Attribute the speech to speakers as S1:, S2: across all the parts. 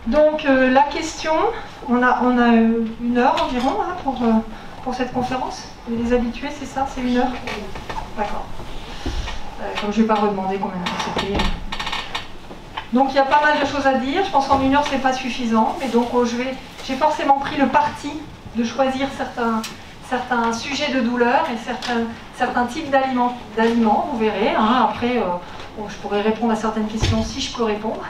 S1: Donc la question, on a 1 heure environ hein, pour cette conférence. Les habitués, c'est ça, c'est 1 heure. D'accord. Comme je ne vais pas redemander combien de temps c'était. Donc il y a pas mal de choses à dire. Je pense qu'en 1 heure, c'est pas suffisant. Mais donc j'ai forcément pris le parti de choisir certains sujets de douleur et certains types d'aliments. Vous verrez. Hein. Après, je pourrais répondre à certaines questions si je peux répondre.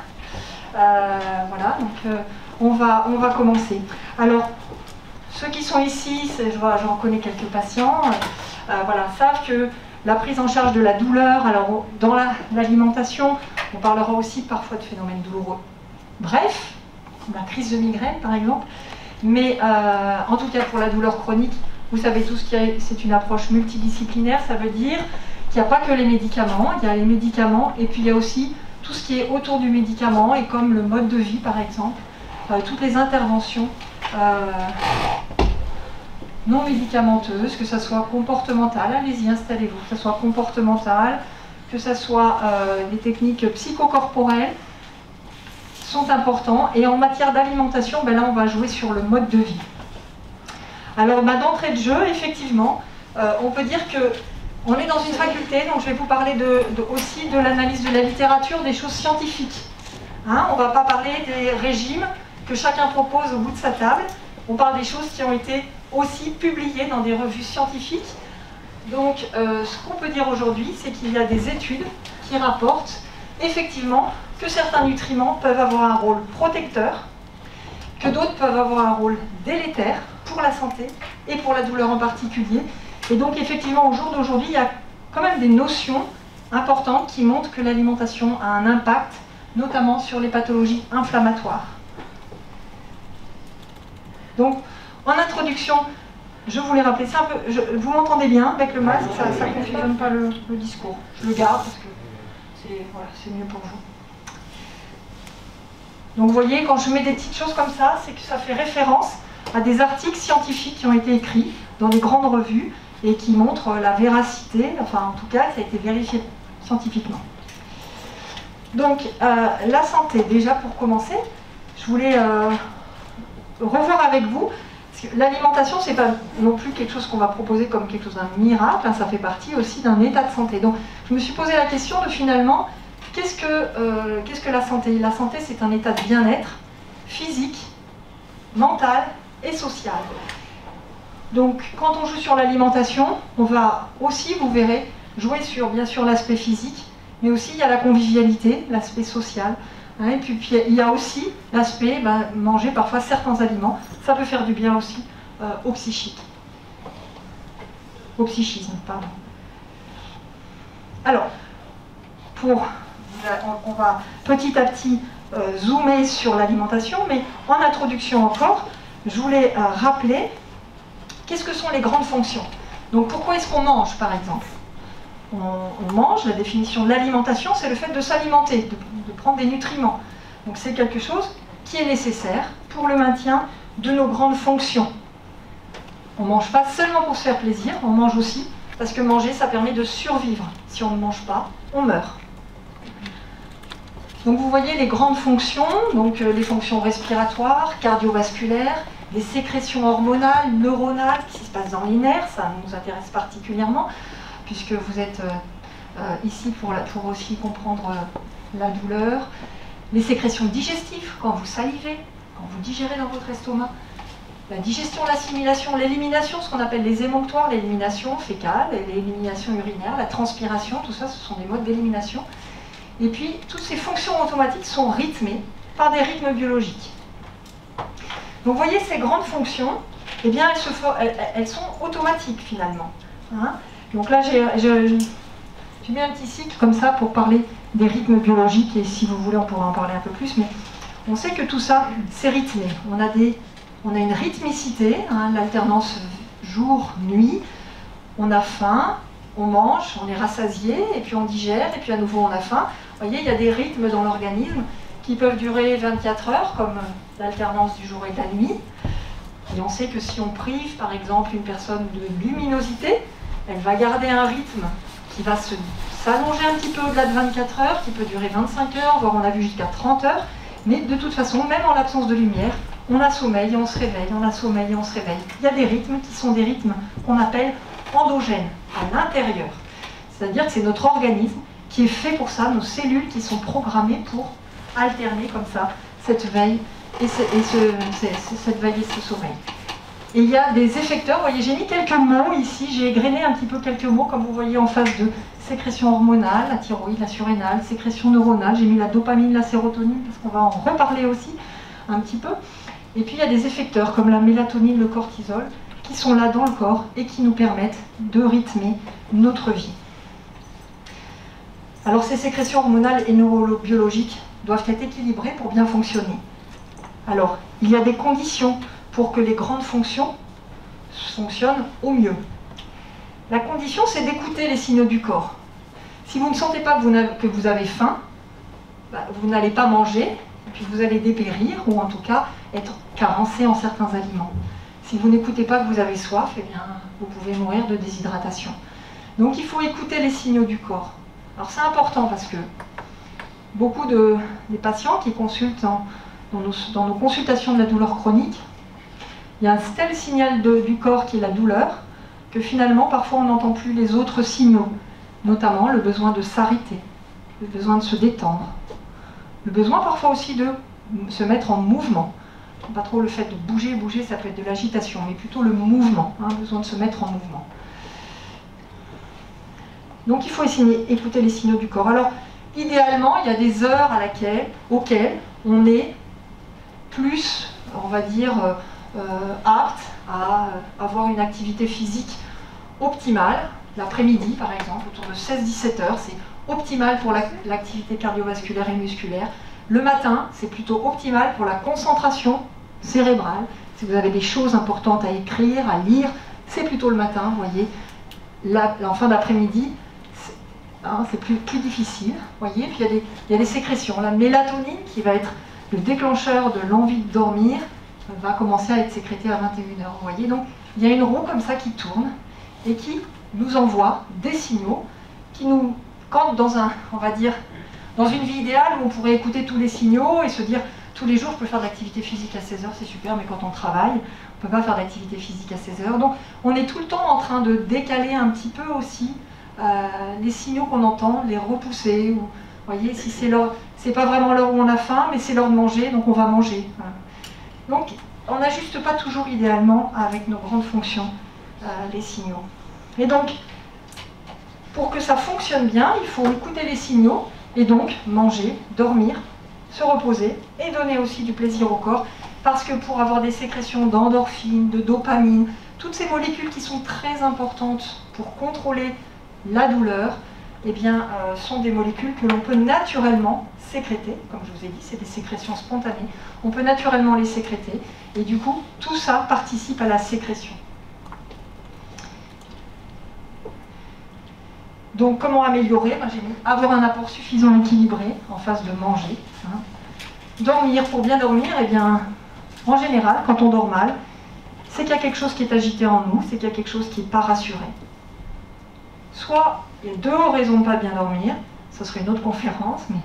S1: Voilà, donc on va commencer. Alors, ceux qui sont ici, j'en connais quelques patients, voilà, savent que la prise en charge de la douleur, alors dans l'alimentation, on parlera aussi parfois de phénomènes douloureux. Bref, la crise de migraine par exemple, mais en tout cas pour la douleur chronique, vous savez tous que c'est une approche multidisciplinaire, ça veut dire qu'il n'y a pas que les médicaments, il y a les médicaments et puis il y a aussi tout ce qui est autour du médicament et comme le mode de vie par exemple, toutes les interventions non médicamenteuses, que ce soit comportementale, allez-y installez-vous, que ce soit comportementale, que ce soit les techniques psychocorporelles sont importants et en matière d'alimentation, ben là on va jouer sur le mode de vie. Alors d'entrée de jeu, effectivement, on peut dire que on est dans une faculté, donc je vais vous parler aussi de l'analyse de la littérature, des choses scientifiques. Hein, on ne va pas parler des régimes que chacun propose au bout de sa table. On parle des choses qui ont été aussi publiées dans des revues scientifiques. Donc ce qu'on peut dire aujourd'hui, c'est qu'il y a des études qui rapportent effectivement que certains nutriments peuvent avoir un rôle protecteur, que d'autres peuvent avoir un rôle délétère pour la santé et pour la douleur en particulier. Et donc effectivement, au jour d'aujourd'hui, il y a quand même des notions importantes qui montrent que l'alimentation a un impact, notamment sur les pathologies inflammatoires. Donc, en introduction, je voulais rappeler ça un peu. Vous m'entendez bien avec le masque, ça ne confusionne pas le discours. Je le garde parce que c'est mieux pour vous. Donc vous voyez, quand je mets des petites choses comme ça, c'est que ça fait référence à des articles scientifiques qui ont été écrits dans des grandes revues et qui montrent la véracité, enfin en tout cas, ça a été vérifié scientifiquement. Donc, la santé, déjà pour commencer, je voulais revoir avec vous, parce que l'alimentation, c'est pas non plus quelque chose qu'on va proposer comme quelque chose d'un miracle, hein, ça fait partie aussi d'un état de santé. Donc, je me suis posé la question de finalement, qu'est-ce que la santé? La santé, c'est un état de bien-être physique, mental et social. Donc, quand on joue sur l'alimentation, on va aussi, vous verrez, jouer sur, bien sûr, l'aspect physique, mais aussi il y a la convivialité, l'aspect social. Hein, et puis il y a aussi l'aspect, manger parfois certains aliments, ça peut faire du bien aussi au psychisme. Pardon. Alors, on va petit à petit zoomer sur l'alimentation, mais en introduction encore, je voulais rappeler qu'est-ce que sont les grandes fonctions. Donc pourquoi est-ce qu'on mange par exemple? On mange, la définition de l'alimentation, c'est le fait de s'alimenter, de prendre des nutriments. Donc c'est quelque chose qui est nécessaire pour le maintien de nos grandes fonctions. On ne mange pas seulement pour se faire plaisir, on mange aussi parce que manger, ça permet de survivre. Si on ne mange pas, on meurt. Donc vous voyez les grandes fonctions, donc les fonctions respiratoires, cardiovasculaires, les sécrétions hormonales, neuronales, qui se passent dans les nerfs, ça nous intéresse particulièrement, puisque vous êtes ici pour aussi comprendre la douleur. Les sécrétions digestives, quand vous salivez, quand vous digérez dans votre estomac. La digestion, l'assimilation, l'élimination, ce qu'on appelle les émonctoires, l'élimination fécale, l'élimination urinaire, la transpiration, tout ça, ce sont des modes d'élimination. Et puis, toutes ces fonctions automatiques sont rythmées par des rythmes biologiques. Donc, vous voyez, ces grandes fonctions, eh bien, elles sont automatiques, finalement. Hein? Donc là, j'ai mis un petit cycle comme ça pour parler des rythmes biologiques, et si vous voulez, on pourra en parler un peu plus, mais on sait que tout ça, c'est rythmé. On a une rythmicité, hein, l'alternance jour-nuit, on a faim, on mange, on est rassasié, et puis on digère, et puis à nouveau on a faim. Vous voyez, il y a des rythmes dans l'organisme qui peuvent durer 24 heures, comme l'alternance du jour et de la nuit. Et on sait que si on prive, par exemple, une personne de luminosité, elle va garder un rythme qui va s'allonger un petit peu au-delà de 24 heures, qui peut durer 25 heures, voire on a vu jusqu'à 30 heures. Mais de toute façon, même en l'absence de lumière, on a sommeil et on se réveille, on a sommeil et on se réveille. Il y a des rythmes qui sont des rythmes qu'on appelle endogènes, à l'intérieur. C'est-à-dire que c'est notre organisme qui est fait pour ça, nos cellules qui sont programmées pour alterner comme ça cette veille et cette veille et ce sommeil. Et il y a des effecteurs, vous voyez, j'ai mis quelques mots ici, j'ai égrené un petit peu quelques mots, comme vous voyez en phase 2. Sécrétion hormonale, la thyroïde, la surrénale, sécrétion neuronale, j'ai mis la dopamine, la sérotonine, parce qu'on va en reparler aussi un petit peu. Et puis il y a des effecteurs comme la mélatonine, le cortisol, qui sont là dans le corps et qui nous permettent de rythmer notre vie. Alors ces sécrétions hormonales et neurobiologiques doivent être équilibrées pour bien fonctionner. Alors, il y a des conditions pour que les grandes fonctions fonctionnent au mieux. La condition, c'est d'écouter les signaux du corps. Si vous ne sentez pas que vous avez faim, vous n'allez pas manger, et puis vous allez dépérir, ou en tout cas être carencé en certains aliments. Si vous n'écoutez pas que vous avez soif, eh bien, vous pouvez mourir de déshydratation. Donc il faut écouter les signaux du corps. Alors c'est important parce que beaucoup des patients qui consultent dans nos consultations de la douleur chronique, il y a un tel signal du corps qui est la douleur, que finalement parfois on n'entend plus les autres signaux, notamment le besoin de s'arrêter, le besoin de se détendre, le besoin parfois aussi de se mettre en mouvement. Pas trop le fait de bouger, ça peut être de l'agitation, mais plutôt le mouvement, besoin de se mettre en mouvement. Donc il faut écouter les signaux du corps. Alors idéalement, il y a des heures auxquelles on est plus, on va dire, apte à avoir une activité physique optimale. L'après-midi, par exemple, autour de 16-17 heures, c'est optimal pour l'activité cardiovasculaire et musculaire. Le matin, c'est plutôt optimal pour la concentration cérébrale. Si vous avez des choses importantes à écrire, à lire, c'est plutôt le matin, vous voyez. En fin d'après-midi, c'est plus difficile, vous voyez. Puis il y a des sécrétions. La mélatonine, qui va être le déclencheur de l'envie de dormir, va commencer à être sécrétée à 21 heures, vous voyez. Donc il y a une roue comme ça qui tourne et qui nous envoie des signaux qui nous, quand on va dire, dans une vie idéale où on pourrait écouter tous les signaux et se dire tous les jours je peux faire de l'activité physique à 16 heures, c'est super, mais quand on travaille, on ne peut pas faire d'activité physique à 16 heures. Donc on est tout le temps en train de décaler un petit peu aussi les signaux qu'on entend, les repousser. Ou, vous voyez, si c'est pas vraiment l'heure où on a faim, mais c'est l'heure de manger, donc on va manger. Voilà. Donc on n'ajuste pas toujours idéalement avec nos grandes fonctions les signaux. Et donc, pour que ça fonctionne bien, il faut écouter les signaux et donc manger, dormir, se reposer et donner aussi du plaisir au corps, parce que pour avoir des sécrétions d'endorphines, de dopamine, toutes ces molécules qui sont très importantes pour contrôler la douleur, eh bien, sont des molécules que l'on peut naturellement sécréter. Comme je vous ai dit, c'est des sécrétions spontanées. On peut naturellement les sécréter et du coup, tout ça participe à la sécrétion. Donc, comment améliorer? J'ai mis avoir un apport suffisant équilibré en phase de manger. Dormir, pour bien dormir, eh bien, en général, quand on dort mal, c'est qu'il y a quelque chose qui est agité en nous, c'est qu'il y a quelque chose qui n'est pas rassuré. Soit il y a deux raisons de ne pas bien dormir, ce serait une autre conférence, mais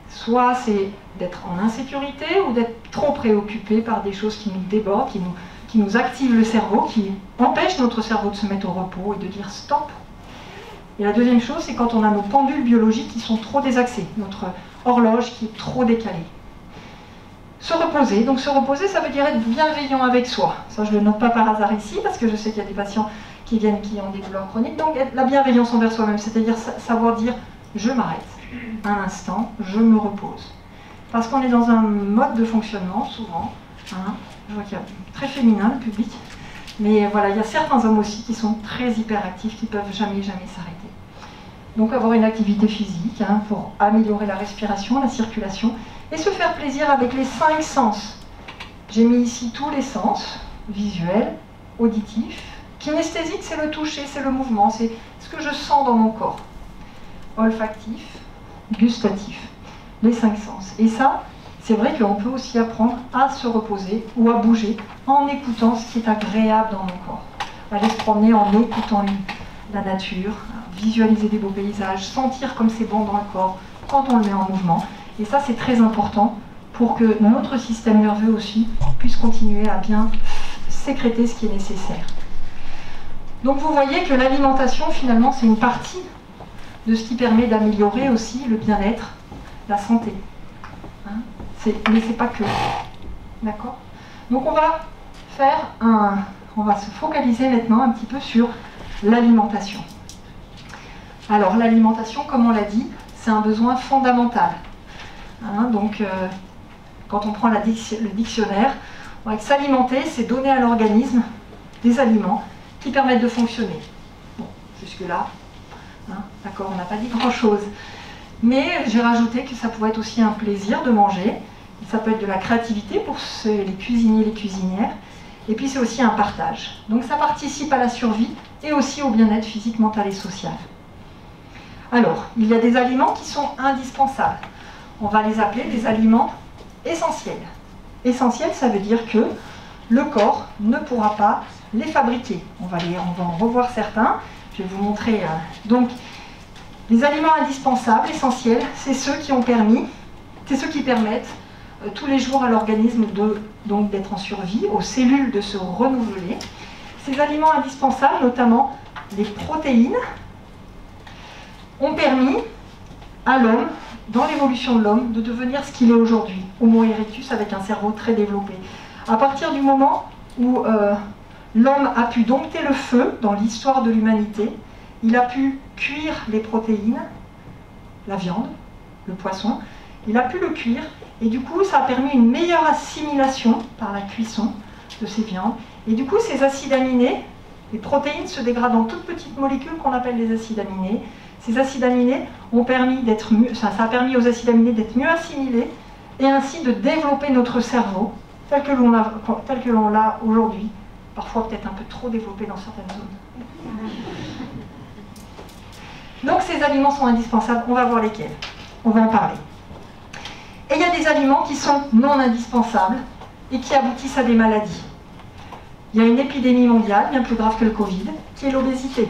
S1: soit c'est d'être en insécurité ou d'être trop préoccupé par des choses qui nous débordent, qui nous activent le cerveau, qui empêchent notre cerveau de se mettre au repos et de dire stop. Et la deuxième chose, c'est quand on a nos pendules biologiques qui sont trop désaxées, notre horloge qui est trop décalée. Se reposer, donc se reposer, ça veut dire être bienveillant avec soi. Ça, je ne le note pas par hasard ici, parce que je sais qu'il y a des patients qui viennent, qui ont des douleurs chroniques. Donc la bienveillance envers soi-même, c'est-à-dire savoir dire je m'arrête un instant, je me repose. Parce qu'on est dans un mode de fonctionnement, souvent, je vois qu'il y a très féminin le public, mais voilà, il y a certains hommes aussi qui sont très hyperactifs, qui ne peuvent jamais s'arrêter. Donc avoir une activité physique pour améliorer la respiration, la circulation, et se faire plaisir avec les 5 sens. J'ai mis ici tous les sens, visuel, auditif. Kinesthésique, c'est le toucher, c'est le mouvement, c'est ce que je sens dans mon corps. Olfactif, gustatif, les 5 sens. Et ça, c'est vrai qu'on peut aussi apprendre à se reposer ou à bouger en écoutant ce qui est agréable dans mon corps. Aller se promener en écoutant la nature, visualiser des beaux paysages, sentir comme c'est bon dans le corps quand on le met en mouvement. Et ça, c'est très important pour que notre système nerveux aussi puisse continuer à bien sécréter ce qui est nécessaire. Donc vous voyez que l'alimentation, finalement, c'est une partie de ce qui permet d'améliorer aussi le bien-être, la santé. Hein, mais c'est pas que. D'accord? Donc on va se focaliser maintenant un petit peu sur l'alimentation. Alors l'alimentation, comme on l'a dit, c'est un besoin fondamental. Hein, donc quand on prend le dictionnaire, on voit que s'alimenter, c'est donner à l'organisme des aliments qui permettent de fonctionner. Bon, jusque-là, hein, d'accord, on n'a pas dit grand-chose. Mais j'ai rajouté que ça pouvait être aussi un plaisir de manger. Ça peut être de la créativité pour les cuisiniers et les cuisinières. Et puis c'est aussi un partage. Donc ça participe à la survie et aussi au bien-être physique, mental et social. Alors, il y a des aliments qui sont indispensables. On va les appeler des aliments essentiels. Essentiels, ça veut dire que le corps ne pourra pas les fabriquer. On va en revoir certains. Je vais vous montrer. Donc, les aliments indispensables, essentiels, c'est ceux qui permettent tous les jours à l'organisme d'être en survie, aux cellules de se renouveler. Ces aliments indispensables, notamment les protéines, ont permis à l'homme, dans l'évolution de l'homme, de devenir ce qu'il est aujourd'hui, Homo erectus, avec un cerveau très développé. À partir du moment où l'homme a pu dompter le feu dans l'histoire de l'humanité, il a pu cuire les protéines, la viande, le poisson, il a pu le cuire, et du coup ça a permis une meilleure assimilation par la cuisson de ces viandes, et du coup ces acides aminés, les protéines se dégradent en toutes petites molécules qu'on appelle les acides aminés. Ces acides aminés ont permis ça a permis aux acides aminés d'être mieux assimilés, et ainsi de développer notre cerveau tel que l'on l'a aujourd'hui, parfois peut-être un peu trop développé dans certaines zones. Donc ces aliments sont indispensables, on va voir lesquels, on va en parler. Et il y a des aliments qui sont non indispensables et qui aboutissent à des maladies. Il y a une épidémie mondiale, bien plus grave que le Covid, qui est l'obésité.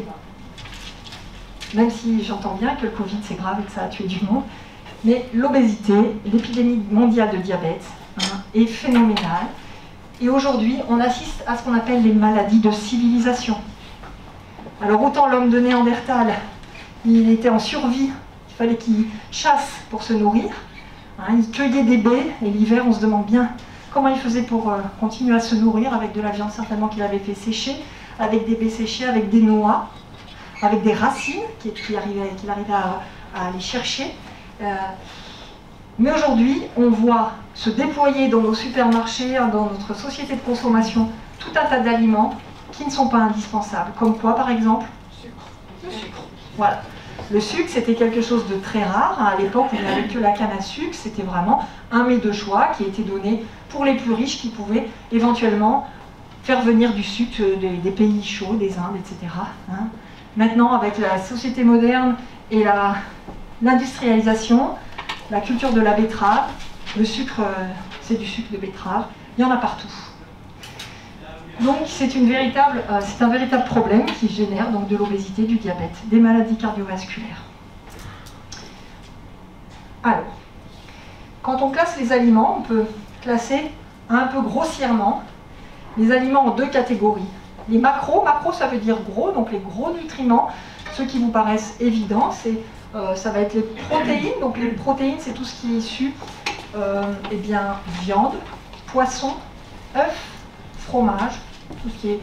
S1: Même si j'entends bien que le Covid c'est grave et que ça a tué du monde, mais l'obésité, l'épidémie mondiale de diabète, est phénoménale. Et aujourd'hui, on assiste à ce qu'on appelle les maladies de civilisation. Alors autant l'homme de Néandertal, il était en survie, il fallait qu'il chasse pour se nourrir. Il cueillait des baies, et l'hiver, on se demande bien comment il faisait pour continuer à se nourrir avec de la viande certainement qu'il avait fait sécher, avec des baies séchées, avec des noix, avec des racines qu'il arrivait à aller chercher. Mais aujourd'hui, on voit se déployer dans nos supermarchés, dans notre société de consommation, tout un tas d'aliments qui ne sont pas indispensables. Comme quoi, par exemple? Le sucre. Voilà. Le sucre, c'était quelque chose de très rare. À l'époque, on n'avait que la canne à sucre. C'était vraiment un mets de choix qui était donné pour les plus riches qui pouvaient éventuellement faire venir du sucre des pays chauds, des Indes, etc. Maintenant, avec la société moderne et l'industrialisation, la culture de la betterave, le sucre, c'est du sucre de betterave, il y en a partout. Donc c'est un véritable problème qui génère donc de l'obésité, du diabète, des maladies cardiovasculaires. Alors, quand on classe les aliments, on peut classer un peu grossièrement les aliments en deux catégories. Les macros, ça veut dire gros, donc les gros nutriments, ceux qui vous paraissent évidents, ça va être les protéines. Donc les protéines, c'est tout ce qui est issu viande, poisson, œufs, fromage, tout ce qui est,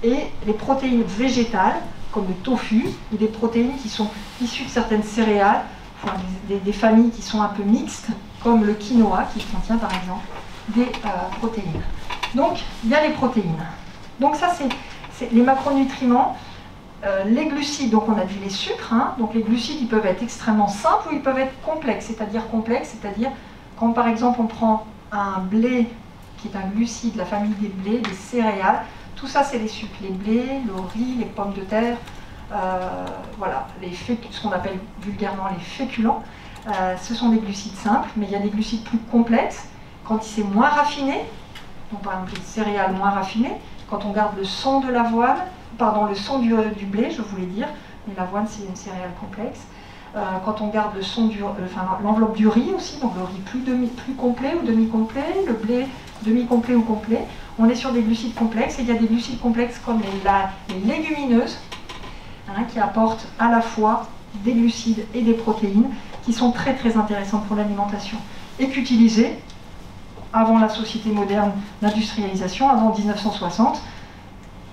S1: et les protéines végétales, comme le tofu, ou des protéines qui sont issues de certaines céréales, enfin, des familles qui sont un peu mixtes, comme le quinoa, qui contient par exemple des protéines. Donc, il y a les protéines. Donc ça, c'est les macronutriments. Les glucides, donc on a dit les sucres, donc les glucides, ils peuvent être extrêmement simples ou ils peuvent être complexes, c'est-à-dire quand par exemple on prend un blé, qui est un glucide, la famille des blés, des céréales, tout ça c'est les sucres, les blés, le riz, les pommes de terre, voilà, ce qu'on appelle vulgairement les féculents, ce sont des glucides simples, mais il y a des glucides plus complexes, quand c'est moins raffiné, donc par exemple les céréales moins raffinées, quand on garde le son de l'avoine, le son du blé, je voulais dire, mais l'avoine c'est une céréale complexe. quand on garde le son l'enveloppe du riz aussi, donc le riz plus complet ou demi-complet, le blé demi-complet ou complet. On est sur des glucides complexes, et il y a des glucides complexes comme les légumineuses, qui apportent à la fois des glucides et des protéines, qui sont très très intéressantes pour l'alimentation, et qu'utilisées avant la société moderne d'industrialisation, avant 1960,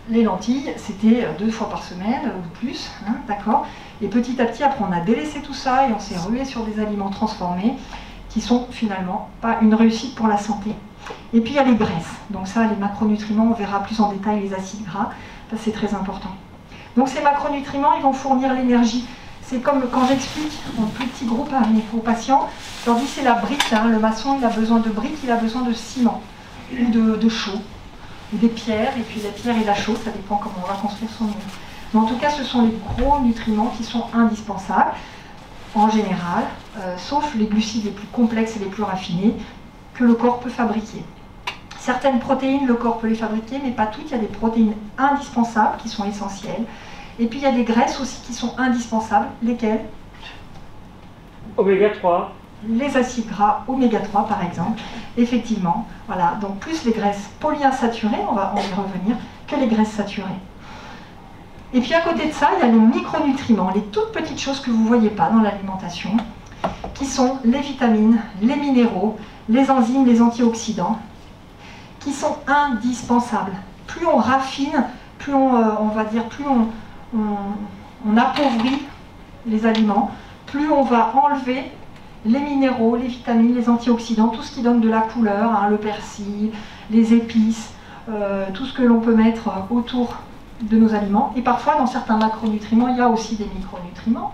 S1: les lentilles, c'était 2 fois par semaine ou plus, d'accord. Et petit à petit, après, on a délaissé tout ça et on s'est rué sur des aliments transformés qui sont finalement pas une réussite pour la santé. Et puis il y a les graisses. Donc ça, les macronutriments, on verra plus en détail les acides gras, c'est très important. Donc ces macronutriments, ils vont fournir l'énergie. C'est comme quand j'explique en plus petit groupe aux patients, je leur dis c'est la brique, le maçon il a besoin de briques, il a besoin de ciment, ou de chaux, ou des pierres, et puis la pierre et la chaux, ça dépend comment on va construire son mur. Mais en tout cas, ce sont les gros nutriments qui sont indispensables, en général, sauf les glucides les plus complexes et les plus raffinés, que le corps peut fabriquer. Certaines protéines, le corps peut les fabriquer, mais pas toutes. Il y a des protéines indispensables qui sont essentielles. Et puis il y a des graisses aussi qui sont indispensables. Lesquelles?
S2: Oméga 3.
S1: Les acides gras, oméga 3 par exemple. Effectivement, voilà. Donc plus les graisses polyinsaturées, on va y revenir, que les graisses saturées. Et puis à côté de ça, il y a les micronutriments, les toutes petites choses que vous ne voyez pas dans l'alimentation, qui sont les vitamines, les minéraux, les enzymes, les antioxydants, qui sont indispensables. Plus on raffine, plus on va dire, plus on appauvrit les aliments, plus on va enlever les minéraux, les vitamines, les antioxydants, tout ce qui donne de la couleur, le persil, les épices, tout ce que l'on peut mettre autour de nos aliments. Et parfois, dans certains macronutriments, il y a aussi des micronutriments.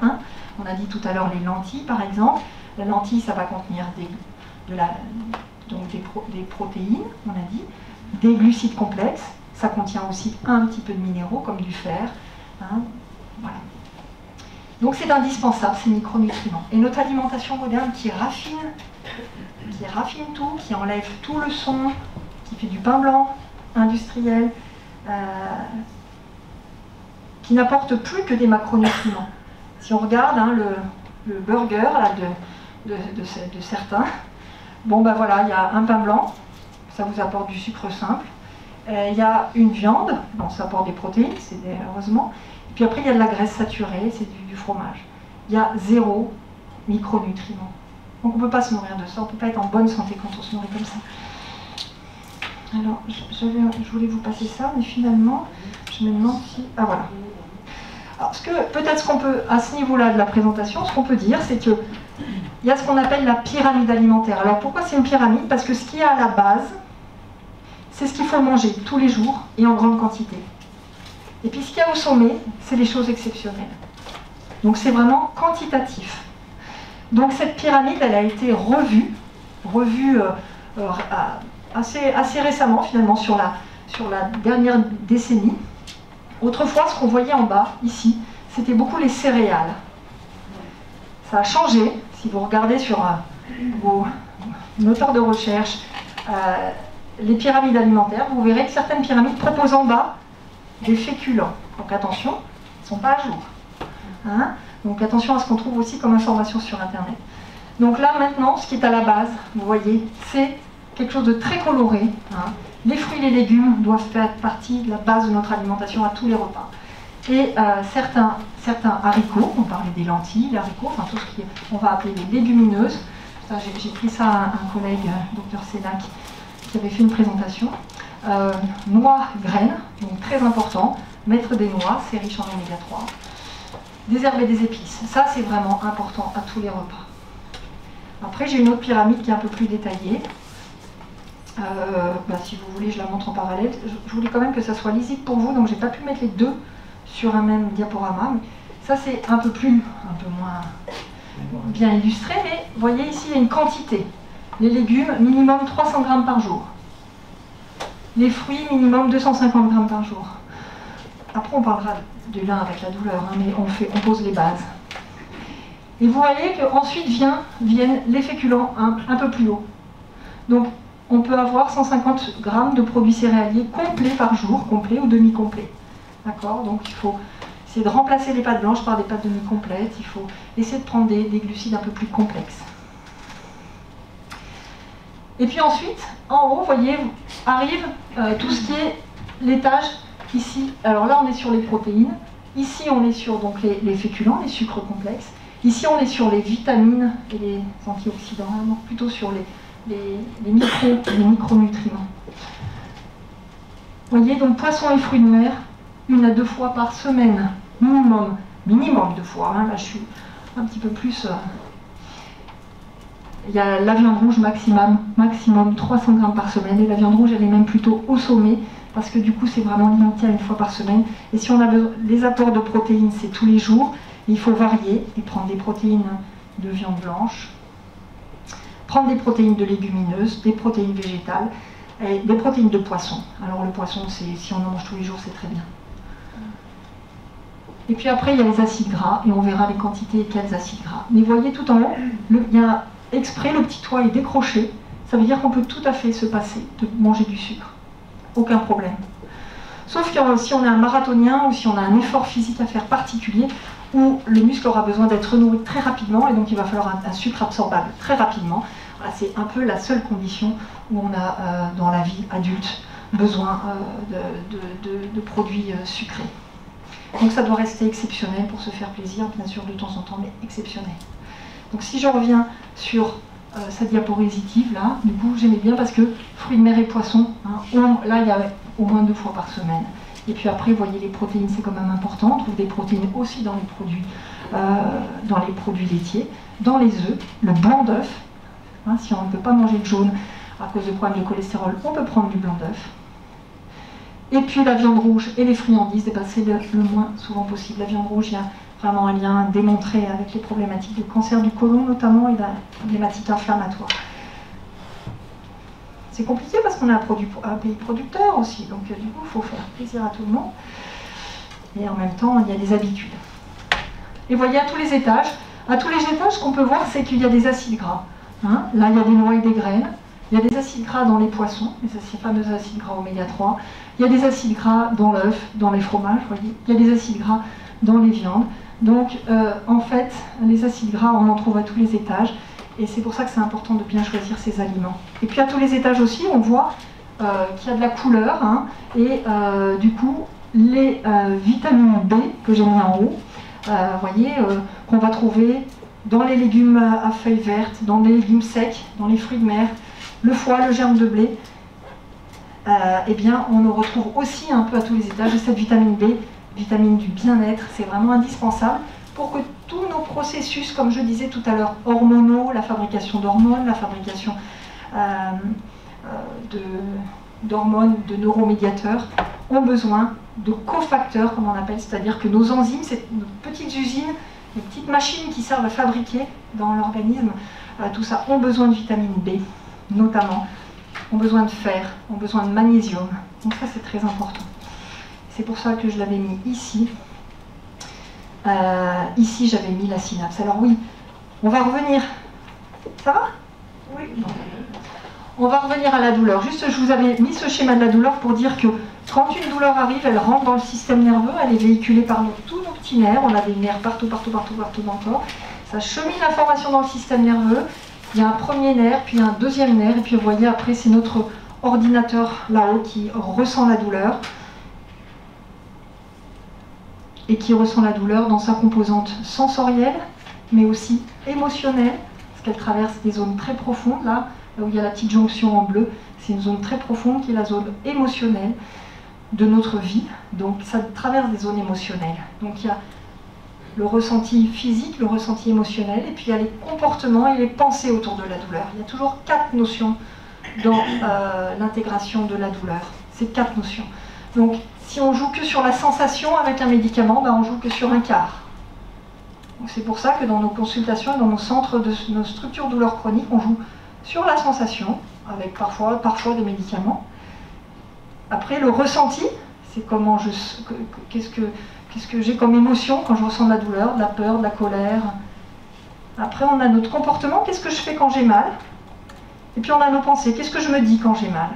S1: On a dit tout à l'heure les lentilles, par exemple. La lentille, ça va contenir des protéines, on a dit, des glucides complexes. Ça contient aussi un petit peu de minéraux, comme du fer. Voilà. Donc c'est indispensable, ces micronutriments. Et notre alimentation moderne qui raffine tout, qui enlève tout le son, qui fait du pain blanc industriel, qui n'apporte plus que des macronutriments. Si on regarde le burger là, de certains, bon ben voilà, il y a un pain blanc, ça vous apporte du sucre simple. Il y a une viande, bon, ça apporte des protéines, heureusement. Et puis après, il y a de la graisse saturée, c'est du fromage. Il y a 0 micronutriments. Donc on ne peut pas se nourrir de ça, on ne peut pas être en bonne santé quand on se nourrit comme ça. Alors, je voulais vous passer ça, mais finalement, je me demande si... Ah voilà. Alors, peut-être ce qu'on peut, à ce niveau-là de la présentation, ce qu'on peut dire, c'est qu'il y a ce qu'on appelle la pyramide alimentaire. Alors pourquoi c'est une pyramide? Parce que ce qui est à la base, c'est ce qu'il faut manger tous les jours et en grande quantité. Et puis ce qu'il y a au sommet, c'est les choses exceptionnelles. Donc c'est vraiment quantitatif. Donc cette pyramide, elle a été revue assez récemment finalement sur la dernière décennie. Autrefois, ce qu'on voyait en bas, ici, c'était beaucoup les céréales. Ça a changé. Si vous regardez sur vos moteurs de recherche, les pyramides alimentaires, vous verrez que certaines pyramides proposent en bas des féculents. Donc attention, ils ne sont pas à jour. Donc attention à ce qu'on trouve aussi comme information sur Internet. Donc là maintenant, ce qui est à la base, vous voyez, c'est quelque chose de très coloré. Les fruits et les légumes doivent faire partie de la base de notre alimentation à tous les repas. Et certains haricots, on parlait des lentilles, les haricots, enfin tout ce qu'on va appeler les légumineuses. J'ai pris ça à un collègue, Dr Sénac, qui avait fait une présentation. Noix, graines, donc très important. Mettre des noix, c'est riche en oméga 3. Des herbes et des épices, ça c'est vraiment important à tous les repas. Après j'ai une autre pyramide qui est un peu plus détaillée. Si vous voulez, je la montre en parallèle. Je voulais quand même que ça soit lisible pour vous, donc j'ai pas pu mettre les deux sur un même diaporama. Mais ça c'est un peu moins bien illustré, mais vous voyez ici il y a une quantité. Les légumes, minimum 300 grammes par jour. Les fruits, minimum 250 grammes par jour. Après on parlera de l'un avec la douleur, mais on pose les bases. Et vous voyez qu'ensuite viennent les féculents un peu plus haut. Donc on peut avoir 150 grammes de produits céréaliers complets par jour, complets ou demi-complets. D'accord? Donc c'est de remplacer les pâtes blanches par des pâtes demi-complètes. Il faut essayer de prendre des glucides un peu plus complexes. Et puis ensuite, en haut, vous voyez, arrive tout ce qui est l'étage ici. Alors là, on est sur les protéines. Ici, on est sur donc, les féculents, les sucres complexes. Ici, on est sur les vitamines et les antioxydants, hein, donc plutôt sur les micronutriments. Vous voyez, donc poissons et fruits de mer, 1 à 2 fois par semaine, minimum 2 fois. Hein, là, je suis un petit peu plus... Il y a la viande rouge maximum 300 grammes par semaine, et la viande rouge, elle est même plutôt au sommet, parce que du coup, c'est vraiment limité à 1 fois par semaine. Et si on a besoin, les apports de protéines, c'est tous les jours. Il faut varier et prendre des protéines de viande blanche, prendre des protéines de légumineuses, des protéines végétales, et des protéines de poisson. Alors le poisson, si on en mange tous les jours, c'est très bien. Et puis après, il y a les acides gras, et on verra les quantités et quels acides gras. Mais vous voyez tout en haut, il y a exprès, le petit toit est décroché. Ça veut dire qu'on peut tout à fait se passer de manger du sucre. Aucun problème. Sauf que si on est un marathonien ou si on a un effort physique à faire particulier, où le muscle aura besoin d'être nourri très rapidement, et donc il va falloir un sucre absorbable très rapidement. Voilà, c'est un peu la seule condition où on a dans la vie adulte besoin de produits sucrés. Donc ça doit rester exceptionnel pour se faire plaisir, bien sûr de temps en temps, mais exceptionnel. Donc si je reviens sur cette diapositive là, du coup j'aimais bien parce que fruits de mer et poissons, hein, là il y a au moins 2 fois par semaine. Et puis après, vous voyez, les protéines, c'est quand même important. On trouve des protéines aussi dans les produits laitiers, dans les œufs, le blanc d'œuf. Hein, si on ne peut pas manger de jaune à cause de problèmes de cholestérol, on peut prendre du blanc d'œuf. Et puis la viande rouge et les friandises, c'est le moins souvent possible. La viande rouge, il y a vraiment un lien démontré avec les problématiques de cancer du côlon notamment et la problématique inflammatoire. C'est compliqué parce qu'on est un pays producteur aussi, donc du coup il faut faire plaisir à tout le monde. Et en même temps, il y a des habitudes. Et vous voyez, à tous les étages, ce qu'on peut voir, c'est qu'il y a des acides gras. Hein, là, il y a des noix et des graines. Il y a des acides gras dans les poissons, ces fameux acides gras oméga 3. Il y a des acides gras dans l'œuf, dans les fromages, vous voyez. Il y a des acides gras dans les viandes. Donc, en fait, les acides gras, on en trouve à tous les étages. Et c'est pour ça que c'est important de bien choisir ces aliments. Et puis à tous les étages aussi, on voit qu'il y a de la couleur. Hein, et du coup, les vitamines B que j'ai mis en haut, vous voyez, qu'on va trouver dans les légumes à feuilles vertes, dans les légumes secs, dans les fruits de mer, le foie, le germe de blé, eh bien, on en retrouve aussi un peu à tous les étages. Et cette vitamine B, vitamine du bien-être, c'est vraiment indispensable pour que tous nos processus, comme je disais tout à l'heure, hormonaux, la fabrication d'hormones, la fabrication d'hormones, de neuromédiateurs, ont besoin de cofacteurs, comme on appelle, c'est-à-dire que nos enzymes, c'est nos petites usines, les petites machines qui servent à fabriquer dans l'organisme, tout ça, ont besoin de vitamine B, notamment, ont besoin de fer, ont besoin de magnésium. Donc ça, c'est très important. C'est pour ça que je l'avais mis ici. Ici, j'avais mis la synapse. Alors oui, on va revenir. Ça va? Oui. On va revenir à la douleur. Juste, je vous avais mis ce schéma de la douleur pour dire que quand une douleur arrive, elle rentre dans le système nerveux, elle est véhiculée par tous nos petits nerfs. On a des nerfs partout dans le corps. Ça chemine l'information dans le système nerveux. Il y a un premier nerf, puis un deuxième nerf, et puis vous voyez, après, c'est notre ordinateur là-haut qui ressent la douleur. Et qui ressent la douleur dans sa composante sensorielle, mais aussi émotionnelle, parce qu'elle traverse des zones très profondes, là où il y a la petite jonction en bleu, c'est une zone très profonde qui est la zone émotionnelle de notre vie, donc ça traverse des zones émotionnelles. Donc il y a le ressenti physique, le ressenti émotionnel, et puis il y a les comportements et les pensées autour de la douleur. Il y a toujours 4 notions dans l'intégration de la douleur, c'est 4 notions. Donc si on joue que sur la sensation avec un médicament, ben on joue que sur un quart. C'est pour ça que dans nos consultations et dans nos centres de nos structures douleurs chroniques, on joue sur la sensation, avec parfois des médicaments. Après, le ressenti, c'est comment qu'est-ce que j'ai comme émotion quand je ressens de la douleur, de la peur, de la colère. Après, on a notre comportement, qu'est-ce que je fais quand j'ai mal. Et puis on a nos pensées, qu'est-ce que je me dis quand j'ai mal.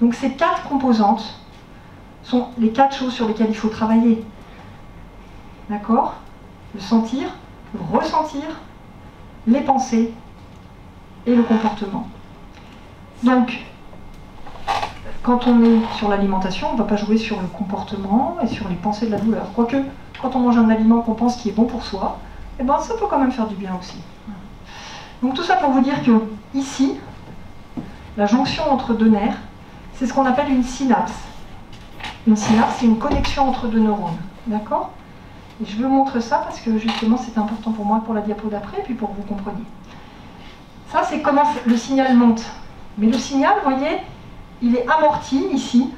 S1: Donc ces 4 composantes sont les 4 choses sur lesquelles il faut travailler. d'accord? Le sentir, le ressentir, les pensées et le comportement. Donc, quand on est sur l'alimentation, on ne va pas jouer sur le comportement et sur les pensées de la douleur. Quoique, quand on mange un aliment qu'on pense qui est bon pour soi, eh ben, ça peut quand même faire du bien aussi. Donc tout ça pour vous dire que ici, la jonction entre deux nerfs, c'est ce qu'on appelle une synapse. Une synapse, c'est une connexion entre deux neurones. D'accord? Et je veux vous montrer ça parce que justement c'est important pour moi pour la diapo d'après et puis pour que vous compreniez. Ça, c'est comment le signal monte. Mais le signal, vous voyez, il est amorti ici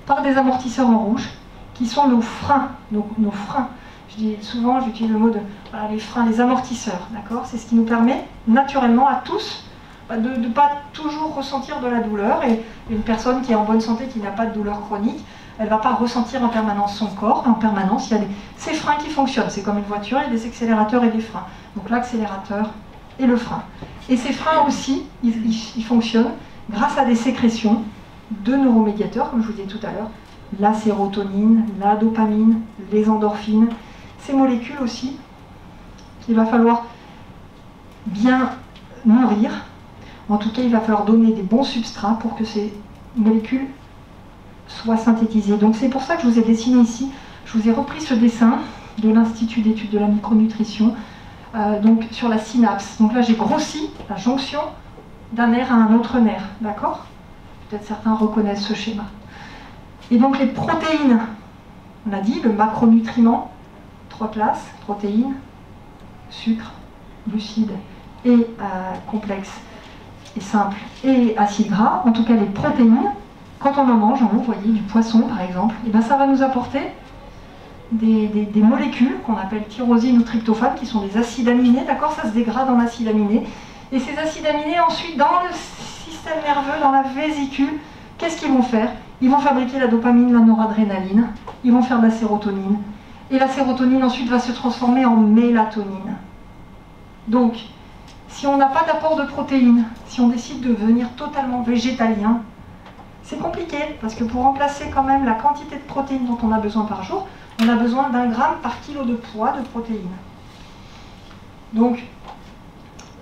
S1: par des amortisseurs en rouge qui sont nos freins. Nos freins. Je dis souvent, j'utilise le mot de voilà, les freins, les amortisseurs. D'accord? C'est ce qui nous permet naturellement à tous de ne pas toujours ressentir de la douleur. Et une personne qui est en bonne santé, qui n'a pas de douleur chronique, elle ne va pas ressentir en permanence son corps. En permanence, il y a ces freins qui fonctionnent. C'est comme une voiture, il y a des accélérateurs et des freins. Donc l'accélérateur et le frein. Et ces freins aussi, ils fonctionnent grâce à des sécrétions de neuromédiateurs, comme je vous disais tout à l'heure, la sérotonine, la dopamine, les endorphines, ces molécules aussi qu'il va falloir bien nourrir. En tout cas, il va falloir donner des bons substrats pour que ces molécules soient synthétisées. Donc c'est pour ça que je vous ai dessiné ici, je vous ai repris ce dessin de l'Institut d'études de la micronutrition, donc sur la synapse. Donc là, j'ai grossi la jonction d'un nerf à un autre nerf, d'accord? Peut-être certains reconnaissent ce schéma. Et donc les protéines, on a dit, le macronutriment, 3 classes, protéines, sucre, glucides et complexes et simples et acides gras. En tout cas, les protéines, quand on en mange, vous voyez, du poisson par exemple, et bien ça va nous apporter des molécules qu'on appelle tyrosine ou tryptophane, qui sont des acides aminés, d'accord? Ça se dégrade en acides aminés. Et ces acides aminés, ensuite, dans le système nerveux, dans la vésicule, qu'est-ce qu'ils vont faire? Ils vont fabriquer la dopamine, la noradrénaline, ils vont faire de la sérotonine. Et la sérotonine, ensuite, va se transformer en mélatonine. Donc, si on n'a pas d'apport de protéines, si on décide de devenir totalement végétalien, c'est compliqué, parce que pour remplacer quand même la quantité de protéines dont on a besoin par jour, on a besoin d'1 gramme par kilo de poids de protéines. Donc,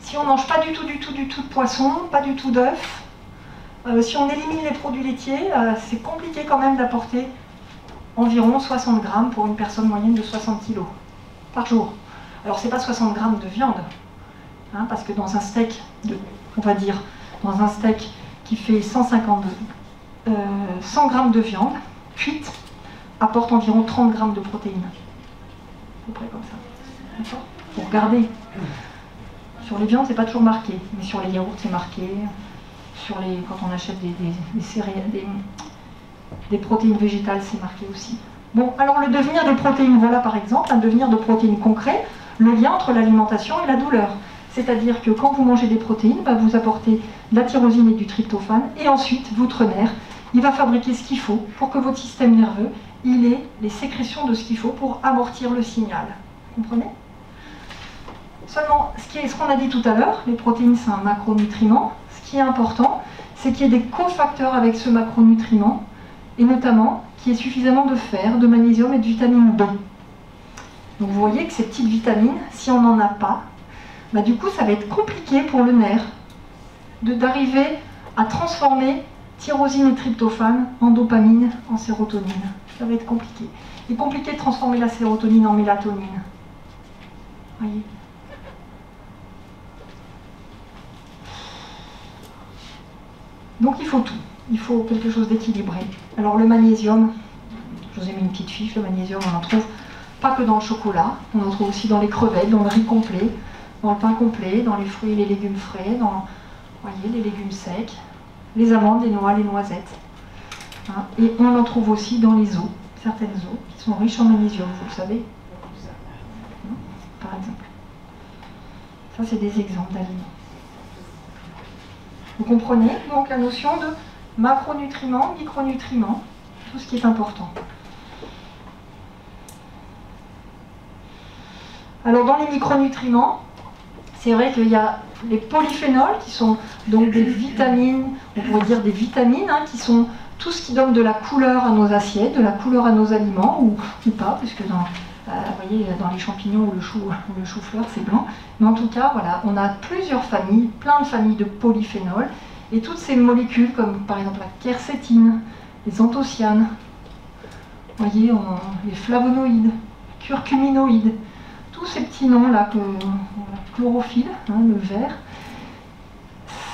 S1: si on ne mange pas du tout de poisson, pas du tout d'œufs, si on élimine les produits laitiers, c'est compliqué quand même d'apporter environ 60 grammes pour une personne moyenne de 60 kg par jour. Alors c'est pas 60 grammes de viande, hein, parce que dans un steak, on va dire, dans un steak qui fait 100 grammes de viande cuite, apporte environ 30 grammes de protéines. À peu près comme ça. D'accord? Pour regarder. Sur les viandes, c'est pas toujours marqué, mais sur les yaourts, c'est marqué. Quand on achète des céréales, des protéines végétales, c'est marqué aussi. Bon, alors le devenir des protéines, voilà par exemple un devenir de protéines concret, le lien entre l'alimentation et la douleur. C'est-à-dire que quand vous mangez des protéines, vous apportez de la tyrosine et du tryptophane, et ensuite, votre nerf, il va fabriquer ce qu'il faut pour que votre système nerveux, il ait les sécrétions de ce qu'il faut pour amortir le signal. Vous comprenez? Seulement, ce qu'on a dit tout à l'heure, les protéines, c'est un macronutriment. Ce qui est important, c'est qu'il y ait des cofacteurs avec ce macronutriment, et notamment qu'il y ait suffisamment de fer, de magnésium et de vitamine B. Donc vous voyez que ces petites vitamines, si on n'en a pas, du coup ça va être compliqué pour le nerf d'arriver à transformer tyrosine et tryptophane en dopamine, en sérotonine. Ça va être compliqué. Il est compliqué de transformer la sérotonine en mélatonine. Voyez. Donc il faut tout. Il faut quelque chose d'équilibré. Alors le magnésium, je vous ai mis une petite fiche, le magnésium on en trouve pas que dans le chocolat, on en trouve aussi dans les crevettes, dans le riz complet, dans le pain complet, dans les fruits et les légumes frais, dans voyez, les légumes secs, les amandes, les noix, les noisettes. Hein, et on en trouve aussi dans les eaux, certaines eaux qui sont riches en magnésium, vous le savez, par exemple. Ça c'est des exemples d'aliments. Vous comprenez donc la notion de macronutriments, micronutriments, tout ce qui est important. Alors dans les micronutriments, c'est vrai qu'il y a les polyphénols qui sont donc des vitamines, on pourrait dire des vitamines, hein, qui sont tout ce qui donne de la couleur à nos assiettes, de la couleur à nos aliments, ou pas, puisque dans Vous voyez, dans les champignons ou le chou-fleur, c'est blanc. Mais en tout cas, voilà, on a plusieurs familles, plein de familles de polyphénols. Et toutes ces molécules, comme par exemple la quercétine, les anthocyanes, vous voyez, les flavonoïdes, curcuminoïdes, tous ces petits noms-là, chlorophylle, le vert,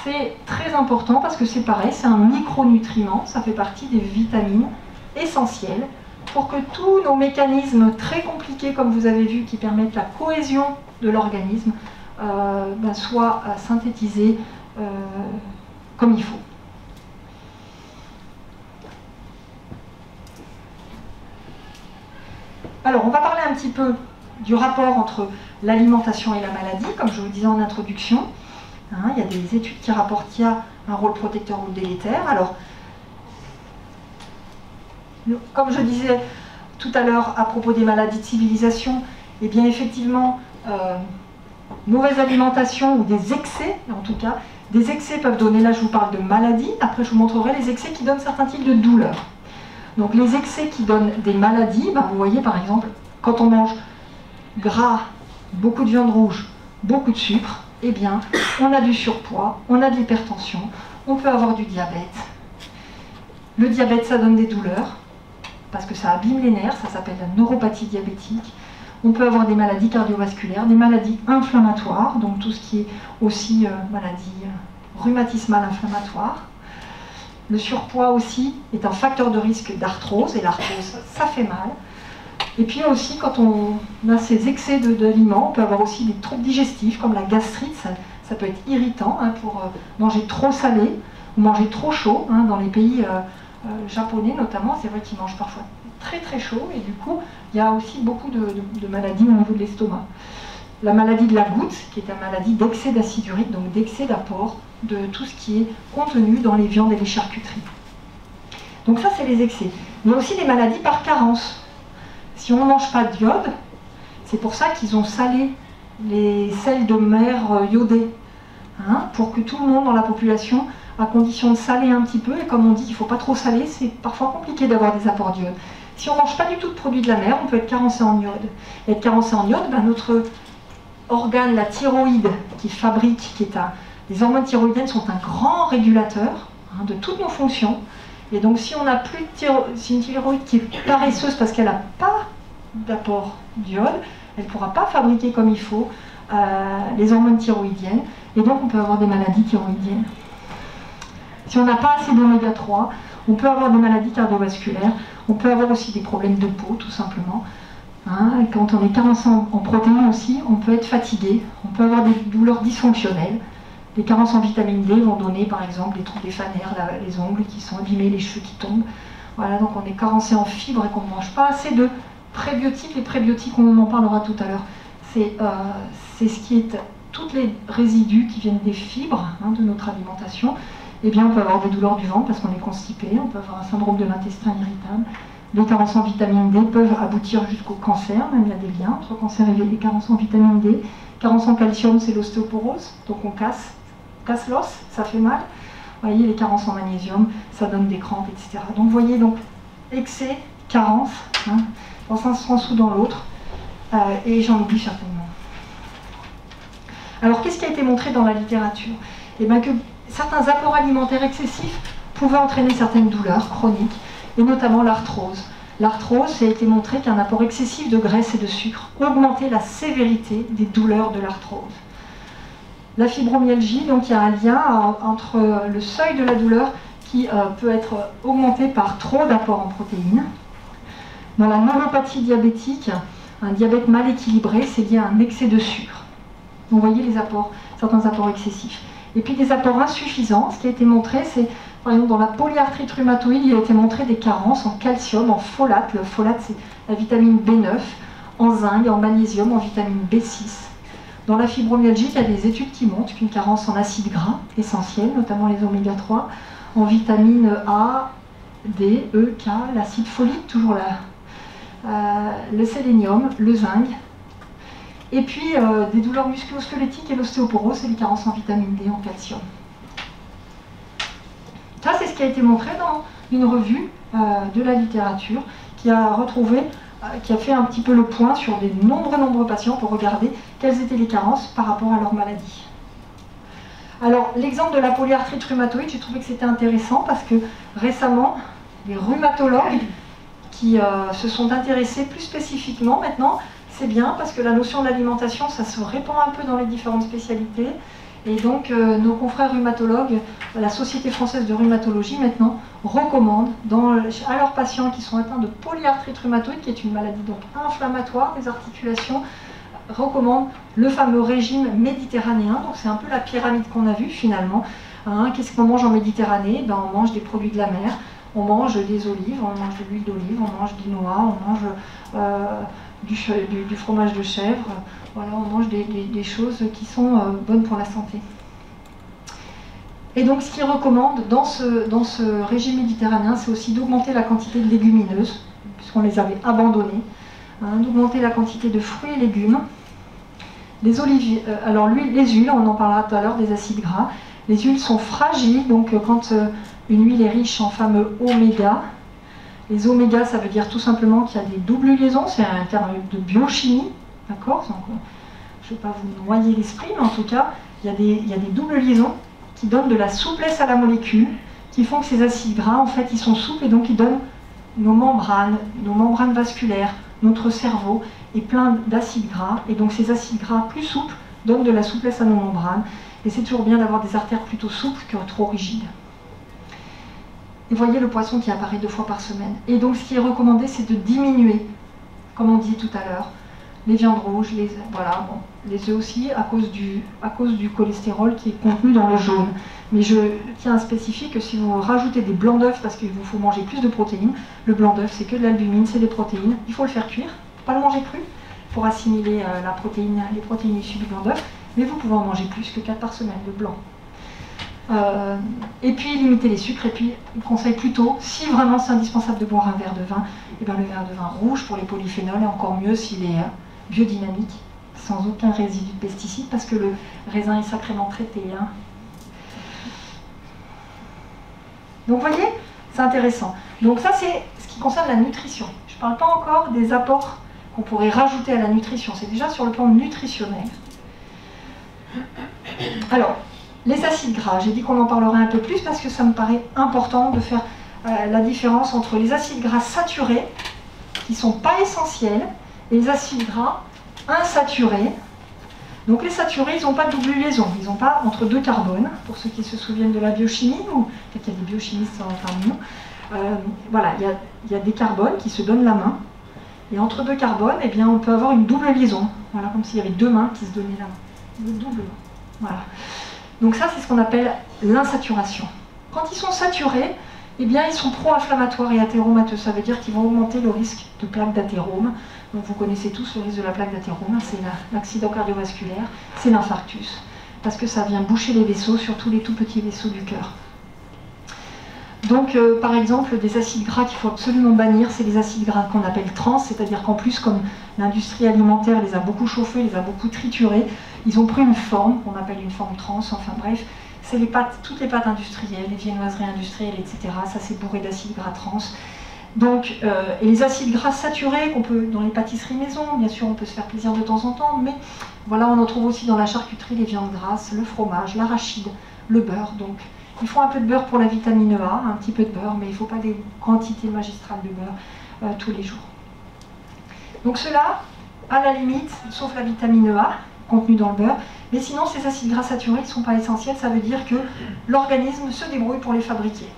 S1: c'est très important parce que c'est pareil, c'est un micronutriment, ça fait partie des vitamines essentielles pour que tous nos mécanismes très compliqués, comme vous avez vu, qui permettent la cohésion de l'organisme, soient synthétisés comme il faut. Alors, on va parler un petit peu du rapport entre l'alimentation et la maladie, comme je vous disais en introduction. Il y a des études qui rapportent qu'il y a un rôle protecteur ou délétère. Alors, comme je disais tout à l'heure à propos des maladies de civilisation, eh bien effectivement, mauvaise alimentation ou des excès, en tout cas, des excès peuvent donner, là je vous parle de maladies, après je vous montrerai les excès qui donnent certains types de douleurs. Donc les excès qui donnent des maladies, vous voyez par exemple, quand on mange gras, beaucoup de viande rouge, beaucoup de sucre, eh bien on a du surpoids, on a de l'hypertension, on peut avoir du diabète. Le diabète, ça donne des douleurs, parce que ça abîme les nerfs, ça s'appelle la neuropathie diabétique. On peut avoir des maladies cardiovasculaires, des maladies inflammatoires, donc tout ce qui est aussi maladie rhumatismale inflammatoire. Le surpoids aussi est un facteur de risque d'arthrose, et l'arthrose, ça fait mal. Et puis aussi, quand on a ces excès d'aliments, on peut avoir aussi des troubles digestifs, comme la gastrite, ça peut être irritant pour manger trop salé ou manger trop chaud. Dans les pays japonais notamment, c'est vrai qu'ils mangent parfois très très chaud, et du coup, il y a aussi beaucoup de maladies au niveau de l'estomac. La maladie de la goutte, qui est une maladie d'excès d'acide urique, donc d'excès d'apport de tout ce qui est contenu dans les viandes et les charcuteries. Donc ça, c'est les excès. Il y a aussi des maladies par carence. Si on ne mange pas d'iode, c'est pour ça qu'ils ont salé les sels de mer iodés, pour que tout le monde dans la population, à condition de saler un petit peu, et comme on dit qu'il ne faut pas trop saler, c'est parfois compliqué d'avoir des apports d'iode. Si on ne mange pas du tout de produits de la mer, on peut être carencé en iode. Et être carencé en iode, notre organe, la thyroïde, les hormones thyroïdiennes sont un grand régulateur de toutes nos fonctions. Et donc si on n'a plus si une thyroïde qui est paresseuse parce qu'elle n'a pas d'apport d'iode, elle ne pourra pas fabriquer comme il faut les hormones thyroïdiennes, et donc on peut avoir des maladies thyroïdiennes. Si on n'a pas assez d'oméga 3, on peut avoir des maladies cardiovasculaires, on peut avoir aussi des problèmes de peau tout simplement. Quand on est carencé en protéines aussi, on peut être fatigué, on peut avoir des douleurs dysfonctionnelles. Les carences en vitamine D vont donner par exemple des troubles des fanères, les ongles qui sont abîmés, les cheveux qui tombent. Voilà, donc on est carencé en fibres et qu'on ne mange pas assez de prébiotiques. Les prébiotiques, on en parlera tout à l'heure. C'est ce qui est tous les résidus qui viennent des fibres de notre alimentation. Eh bien, on peut avoir des douleurs du ventre parce qu'on est constipé, on peut avoir un syndrome de l'intestin irritable. Les carences en vitamine D peuvent aboutir jusqu'au cancer, même il y a des liens entre cancer et les carences en vitamine D. Carences en calcium, c'est l'ostéoporose, donc on casse l'os, ça fait mal. Vous voyez, les carences en magnésium, ça donne des crampes, etc. Donc vous voyez, donc, excès, carence, dans un sens ou dans l'autre, et j'en oublie certainement. Alors, qu'est-ce qui a été montré dans la littérature? Eh bien que certains apports alimentaires excessifs pouvaient entraîner certaines douleurs chroniques, et notamment l'arthrose. L'arthrose, ça a été montré qu'un apport excessif de graisse et de sucre augmentait la sévérité des douleurs de l'arthrose. La fibromyalgie, donc il y a un lien entre le seuil de la douleur qui peut être augmenté par trop d'apports en protéines. Dans la neuropathie diabétique, un diabète mal équilibré, c'est lié à un excès de sucre. Vous voyez les apports, certains apports excessifs. Et puis des apports insuffisants, ce qui a été montré, c'est par exemple dans la polyarthrite rhumatoïde, il a été montré des carences en calcium, en folate. Le folate, c'est la vitamine B9, en zinc, en magnésium, en vitamine B6. Dans la fibromyalgie, il y a des études qui montrent qu'une carence en acides gras essentiels, notamment les oméga 3, en vitamine A, D, E, K, l'acide folique, toujours là, le sélénium, le zinc, et puis des douleurs musculo-squelettiques et l'ostéoporose, et les carences en vitamine D, en calcium. Ça, c'est ce qui a été montré dans une revue de la littérature qui a retrouvé qui a fait un petit peu le point sur des nombreux patients pour regarder quelles étaient les carences par rapport à leur maladie. Alors, l'exemple de la polyarthrite rhumatoïde, j'ai trouvé que c'était intéressant parce que récemment, les rhumatologues qui se sont intéressés plus spécifiquement maintenant, c'est bien parce que la notion de l'alimentation, ça se répand un peu dans les différentes spécialités. Et donc, nos confrères rhumatologues, la Société française de rhumatologie maintenant, recommandent à leurs patients qui sont atteints de polyarthrite rhumatoïde, qui est une maladie donc inflammatoire des articulations, recommandent le fameux régime méditerranéen. Donc c'est un peu la pyramide qu'on a vue finalement. Hein, qu'est-ce qu'on mange en Méditerranée? Ben, on mange des produits de la mer, on mange des olives, on mange de l'huile d'olive, on mange des noix, on mange du fromage de chèvre. Voilà, on mange des choses qui sont bonnes pour la santé. Et donc ce qu'ils recommandent dans ce régime méditerranéen, c'est aussi d'augmenter la quantité de légumineuses, puisqu'on les avait abandonnées, hein, d'augmenter la quantité de fruits et légumes. Les olives, alors les huiles, on en parlera tout à l'heure, des acides gras. Les huiles sont fragiles, donc quand une huile est riche en fameux oméga, les oméga, ça veut dire tout simplement qu'il y a des doubles liaisons, c'est un terme de biochimie, d'accord? Je ne vais pas vous noyer l'esprit, mais en tout cas, il y a des doubles liaisons qui donnent de la souplesse à la molécule, qui font que ces acides gras, en fait, ils sont souples et donc ils donnent nos membranes vasculaires, notre cerveau est plein d'acides gras, et donc ces acides gras plus souples donnent de la souplesse à nos membranes, et c'est toujours bien d'avoir des artères plutôt souples que trop rigides. Et voyez le poisson qui apparaît 2 fois par semaine. Et donc ce qui est recommandé, c'est de diminuer, comme on dit tout à l'heure, les viandes rouges, les œufs aussi, à cause du cholestérol qui est contenu dans le jaune. Mais je tiens à spécifier que si vous rajoutez des blancs d'œufs, parce qu'il vous faut manger plus de protéines, le blanc d'œuf c'est que de l'albumine, c'est des protéines, il faut le faire cuire, pas le manger cru, pour assimiler les protéines issues du blanc d'œuf, mais vous pouvez en manger plus que 4 par semaine de blanc. Et puis limiter les sucres, et puis il conseille plutôt, si vraiment c'est indispensable de boire un verre de vin, et bien le verre de vin rouge pour les polyphénols, et encore mieux s'il est biodynamique, sans aucun résidu de pesticides, parce que le raisin est sacrément traité. Hein. Donc vous voyez, c'est intéressant. Donc ça c'est ce qui concerne la nutrition. Je ne parle pas encore des apports qu'on pourrait rajouter à la nutrition, c'est déjà sur le plan nutritionnel. Alors, les acides gras, j'ai dit qu'on en parlerait un peu plus parce que ça me paraît important de faire la différence entre les acides gras saturés, qui ne sont pas essentiels, et les acides gras insaturés. Donc les saturés, ils n'ont pas de double liaison, ils n'ont pas entre 2 carbones, pour ceux qui se souviennent de la biochimie, ou peut-être qu'il y a des biochimistes parmi nous. Voilà, il y a des carbones qui se donnent la main, et entre 2 carbones, eh bien, on peut avoir une double liaison, voilà, comme s'il y avait 2 mains qui se donnaient la main. Le double, voilà. Donc ça, c'est ce qu'on appelle l'insaturation. Quand ils sont saturés, eh bien, ils sont pro-inflammatoires et athéromateux. Ça veut dire qu'ils vont augmenter le risque de plaque d'athérome. Donc vous connaissez tous le risque de la plaque d'athérome, c'est l'accident cardiovasculaire, c'est l'infarctus. Parce que ça vient boucher les vaisseaux, surtout les tout petits vaisseaux du cœur. Donc, par exemple, des acides gras qu'il faut absolument bannir, c'est les acides gras qu'on appelle trans, c'est-à-dire qu'en plus, comme l'industrie alimentaire les a beaucoup chauffés, les a beaucoup triturés, ils ont pris une forme qu'on appelle une forme trans, enfin bref, c'est toutes les pâtes industrielles, les viennoiseries industrielles, etc. Ça, c'est bourré d'acides gras trans. Donc, et les acides gras saturés qu'on peut dans les pâtisseries maison, bien sûr, on peut se faire plaisir de temps en temps, mais voilà, on en trouve aussi dans la charcuterie, les viandes grasses, le fromage, l'arachide, le beurre. Donc, il faut un peu de beurre pour la vitamine A, un petit peu de beurre, mais il ne faut pas des quantités magistrales de beurre tous les jours. Donc cela, à la limite, sauf la vitamine A contenue dans le beurre, mais sinon ces acides gras saturés ne sont pas essentiels, ça veut dire que l'organisme se débrouille pour les fabriquer.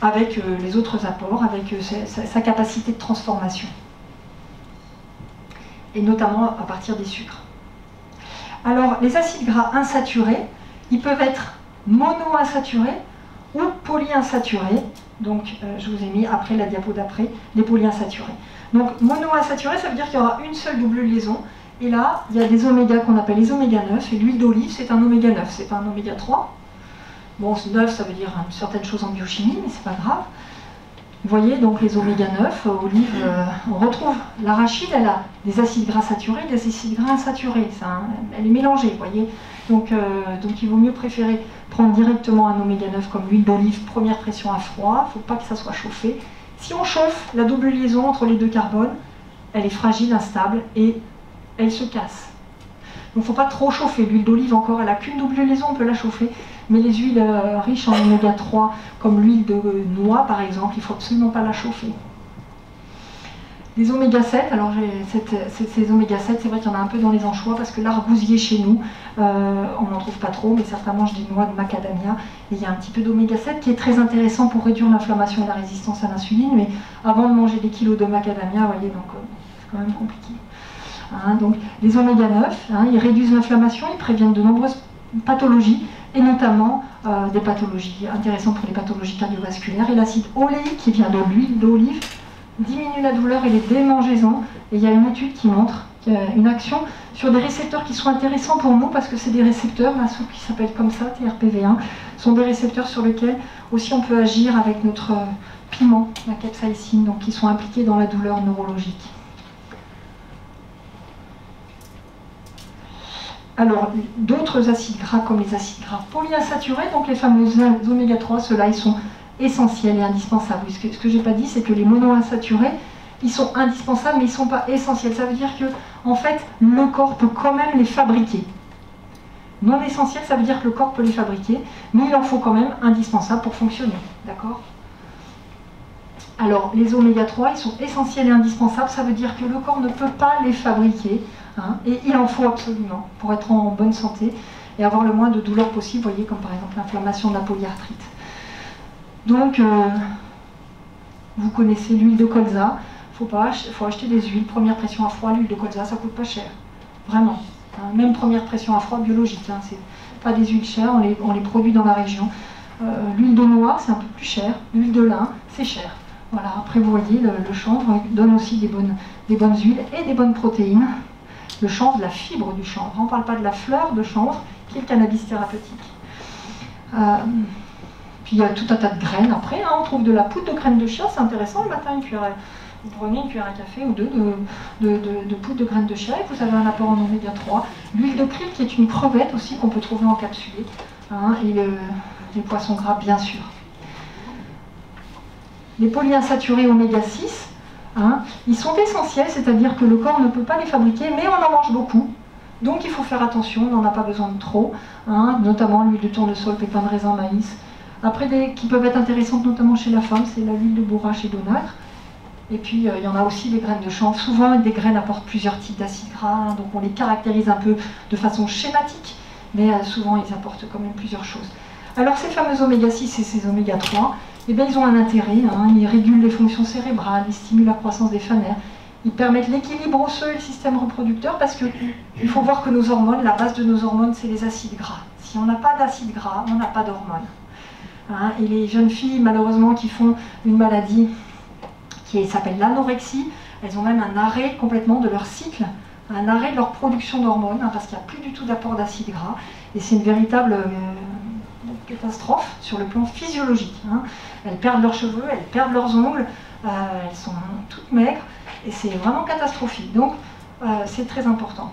S1: Avec les autres apports, avec sa capacité de transformation. Et notamment à partir des sucres. Alors, les acides gras insaturés, ils peuvent être monoinsaturés ou polyinsaturés. Donc, je vous ai mis après la diapo d'après, les polyinsaturés. Donc, monoinsaturés, ça veut dire qu'il y aura une seule double liaison. Et là, il y a des omégas qu'on appelle les oméga 9. Et l'huile d'olive, c'est un oméga 9, c'est pas un oméga 3. Bon, 9, ça veut dire une certaine chose en biochimie, mais c'est pas grave. Vous voyez, donc les oméga 9, olive, on retrouve l'arachide, elle a des acides gras saturés, des acides gras insaturés. Elle est mélangée, vous voyez. Donc il vaut mieux prendre directement un oméga 9 comme l'huile d'olive, première pression à froid, il ne faut pas que ça soit chauffé. Si on chauffe, la double liaison entre les deux carbones, elle est fragile, instable et elle se casse. Donc il ne faut pas trop chauffer. L'huile d'olive encore, elle n'a qu'une double liaison, on peut la chauffer. Mais les huiles riches en oméga 3, comme l'huile de noix par exemple, il ne faut absolument pas la chauffer. Les oméga 7, alors ces oméga 7, c'est vrai qu'il y en a un peu dans les anchois parce que l'argousier chez nous, on n'en trouve pas trop, mais certains mangent des noix de macadamia. Et il y a un petit peu d'oméga 7 qui est très intéressant pour réduire l'inflammation et la résistance à l'insuline. Mais avant de manger des kilos de macadamia, vous voyez, donc c'est quand même compliqué. Hein, donc les oméga 9, hein, ils réduisent l'inflammation, ils préviennent de nombreuses pathologies, et notamment des pathologies intéressantes pour les pathologies cardiovasculaires. Et l'acide oléique qui vient de l'huile d'olive diminue la douleur et les démangeaisons. Et il y a une étude qui montre qu'il y a une action sur des récepteurs qui sont intéressants pour nous, parce que c'est des récepteurs, la soupe qui s'appelle comme ça, TRPV1, sont des récepteurs sur lesquels aussi on peut agir avec notre piment, la capsaïcine, donc qui sont impliqués dans la douleur neurologique. Alors, d'autres acides gras comme les acides gras polyinsaturés, donc les fameux oméga 3, ceux-là, ils sont essentiels et indispensables. Ce que je n'ai pas dit, c'est que les monoinsaturés, ils sont indispensables, mais ils ne sont pas essentiels. Ça veut dire que, en fait, le corps peut quand même les fabriquer. Non essentiel, ça veut dire que le corps peut les fabriquer, mais il en faut quand même indispensables pour fonctionner. D'accord ? Alors, les oméga 3, ils sont essentiels et indispensables, ça veut dire que le corps ne peut pas les fabriquer, hein, et il en faut absolument pour être en bonne santé et avoir le moins de douleurs possible, vous voyez, comme par exemple l'inflammation de la polyarthrite. Donc, vous connaissez l'huile de colza, il faut acheter des huiles, première pression à froid, l'huile de colza, ça coûte pas cher, vraiment. Hein, même première pression à froid biologique, hein, c'est pas des huiles chères, on les produit dans la région. L'huile de noix, c'est un peu plus cher, l'huile de lin, c'est cher. Voilà, après vous voyez, le chanvre donne aussi des bonnes huiles et des bonnes protéines. Le chanvre, la fibre du chanvre, on ne parle pas de la fleur de chanvre, qui est le cannabis thérapeutique. Puis il y a tout un tas de graines après, hein, on trouve de la poudre de graines de chia, c'est intéressant le matin, vous prenez une cuillère à café ou deux de poudre de graines de chia et vous avez un apport en oméga 3. L'huile de krill qui est une crevette aussi qu'on peut trouver encapsulée, hein, et les poissons gras bien sûr. Les polyinsaturés oméga 6, hein, ils sont essentiels, c'est-à-dire que le corps ne peut pas les fabriquer, mais on en mange beaucoup. Donc il faut faire attention, on n'en a pas besoin de trop, hein, notamment l'huile de tournesol, pépins de raisin, maïs. Après, qui peuvent être intéressantes notamment chez la femme, c'est l'huile de bourrache et d'onagre. Et puis il y en a aussi les graines de chanvre. Souvent, des graines apportent plusieurs types d'acides gras, hein, donc on les caractérise un peu de façon schématique, mais souvent ils apportent quand même plusieurs choses. Alors ces fameux oméga 6 et ces oméga 3, eh bien, ils ont un intérêt, hein, ils régulent les fonctions cérébrales, ils stimulent la croissance des phaneres, ils permettent l'équilibre osseux et le système reproducteur, parce qu'il faut voir que nos hormones, la base de nos hormones, c'est les acides gras. Si on n'a pas d'acides gras, on n'a pas d'hormones. Hein, et les jeunes filles, malheureusement, qui font une maladie qui s'appelle l'anorexie, elles ont même un arrêt complètement de leur cycle, un arrêt de leur production d'hormones, hein, parce qu'il n'y a plus du tout d'apport d'acides gras, et c'est une véritable catastrophe sur le plan physiologique. Hein. Elles perdent leurs cheveux, elles perdent leurs ongles, elles sont toutes maigres, et c'est vraiment catastrophique. Donc, c'est très important.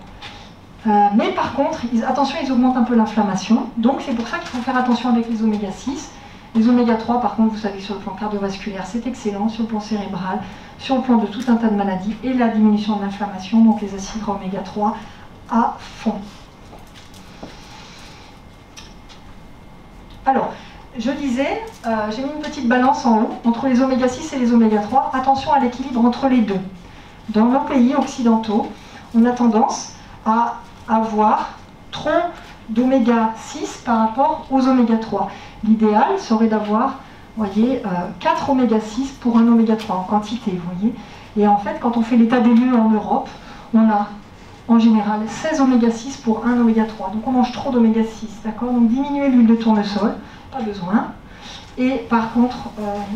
S1: Mais par contre, attention, ils augmentent un peu l'inflammation, donc c'est pour ça qu'il faut faire attention avec les oméga 6. Les oméga 3, par contre, vous savez, sur le plan cardiovasculaire, c'est excellent, sur le plan cérébral, sur le plan de tout un tas de maladies, et la diminution de l'inflammation, donc les acides gras oméga 3 à fond. Alors, je disais, j'ai mis une petite balance en haut entre les oméga 6 et les oméga 3. Attention à l'équilibre entre les deux. Dans nos pays occidentaux, on a tendance à avoir trop d'oméga 6 par rapport aux oméga 3. L'idéal serait d'avoir, vous voyez, 4 oméga 6 pour un oméga 3 en quantité, vous voyez. Et en fait, quand on fait l'état des lieux en Europe, on a en général 16 oméga 6 pour 1 oméga 3. Donc on mange trop d'oméga 6, d'accord? Donc diminuer l'huile de tournesol, pas besoin. Et par contre,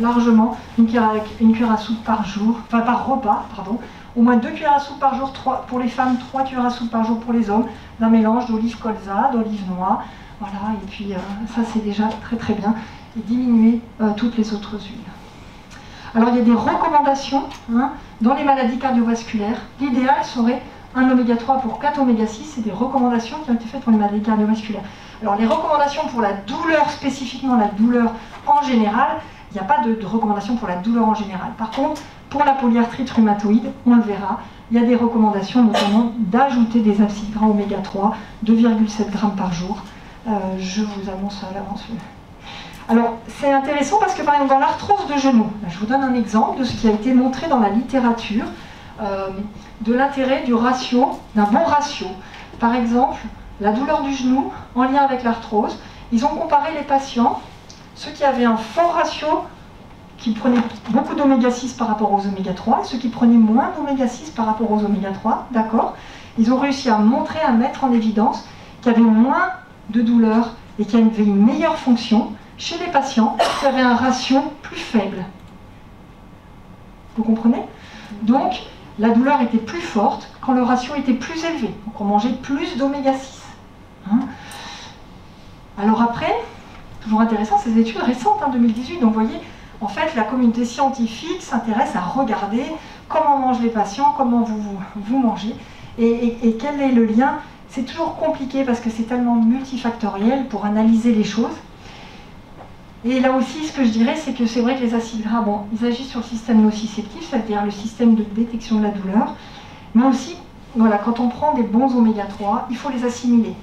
S1: largement, une cuillère à soupe par jour, enfin par repas, pardon, au moins 2 cuillères à soupe par jour, pour les femmes, 3 cuillères à soupe par jour pour les hommes, d'un mélange d'olive colza, d'olive noix, voilà, et puis ça c'est déjà très très bien, et diminuer toutes les autres huiles. Alors il y a des recommandations, hein, dans les maladies cardiovasculaires. L'idéal serait un oméga 3 pour 4 oméga 6, c'est des recommandations qui ont été faites pour les maladies cardiovasculaires. Alors les recommandations pour la douleur, spécifiquement la douleur en général, Il n'y a pas de recommandation pour la douleur en général. Par contre, pour la polyarthrite rhumatoïde, on le verra, il y a des recommandations notamment d'ajouter des acides gras oméga 3, 2,7 g par jour. Je vous annonce à l'avance. Alors, c'est intéressant parce que par exemple dans l'arthrose de genou, je vous donne un exemple de ce qui a été montré dans la littérature, de l'intérêt du ratio, d'un bon ratio. Par exemple, la douleur du genou en lien avec l'arthrose, ils ont comparé les patients, ceux qui avaient un fort ratio, qui prenaient beaucoup d'oméga 6 par rapport aux oméga 3, et ceux qui prenaient moins d'oméga 6 par rapport aux oméga 3, d'accord? Ils ont réussi à montrer, à mettre en évidence qu'il y avait moins de douleur et qu'il y avait une meilleure fonction chez les patients qui avaient un ratio plus faible. Vous comprenez? Donc, la douleur était plus forte quand le ratio était plus élevé. Donc, on mangeait plus d'oméga 6. Hein? Alors après, toujours intéressant, ces études récentes, 2018, donc vous voyez, en fait, la communauté scientifique s'intéresse à regarder comment mangent les patients, comment vous mangez, et quel est le lien. C'est toujours compliqué parce que c'est tellement multifactoriel pour analyser les choses. Et là aussi, ce que je dirais, c'est que c'est vrai que les acides gras, bon, ils agissent sur le système nociceptif, c'est-à-dire le système de détection de la douleur, mais aussi, voilà, quand on prend des bons oméga 3, il faut les assimiler.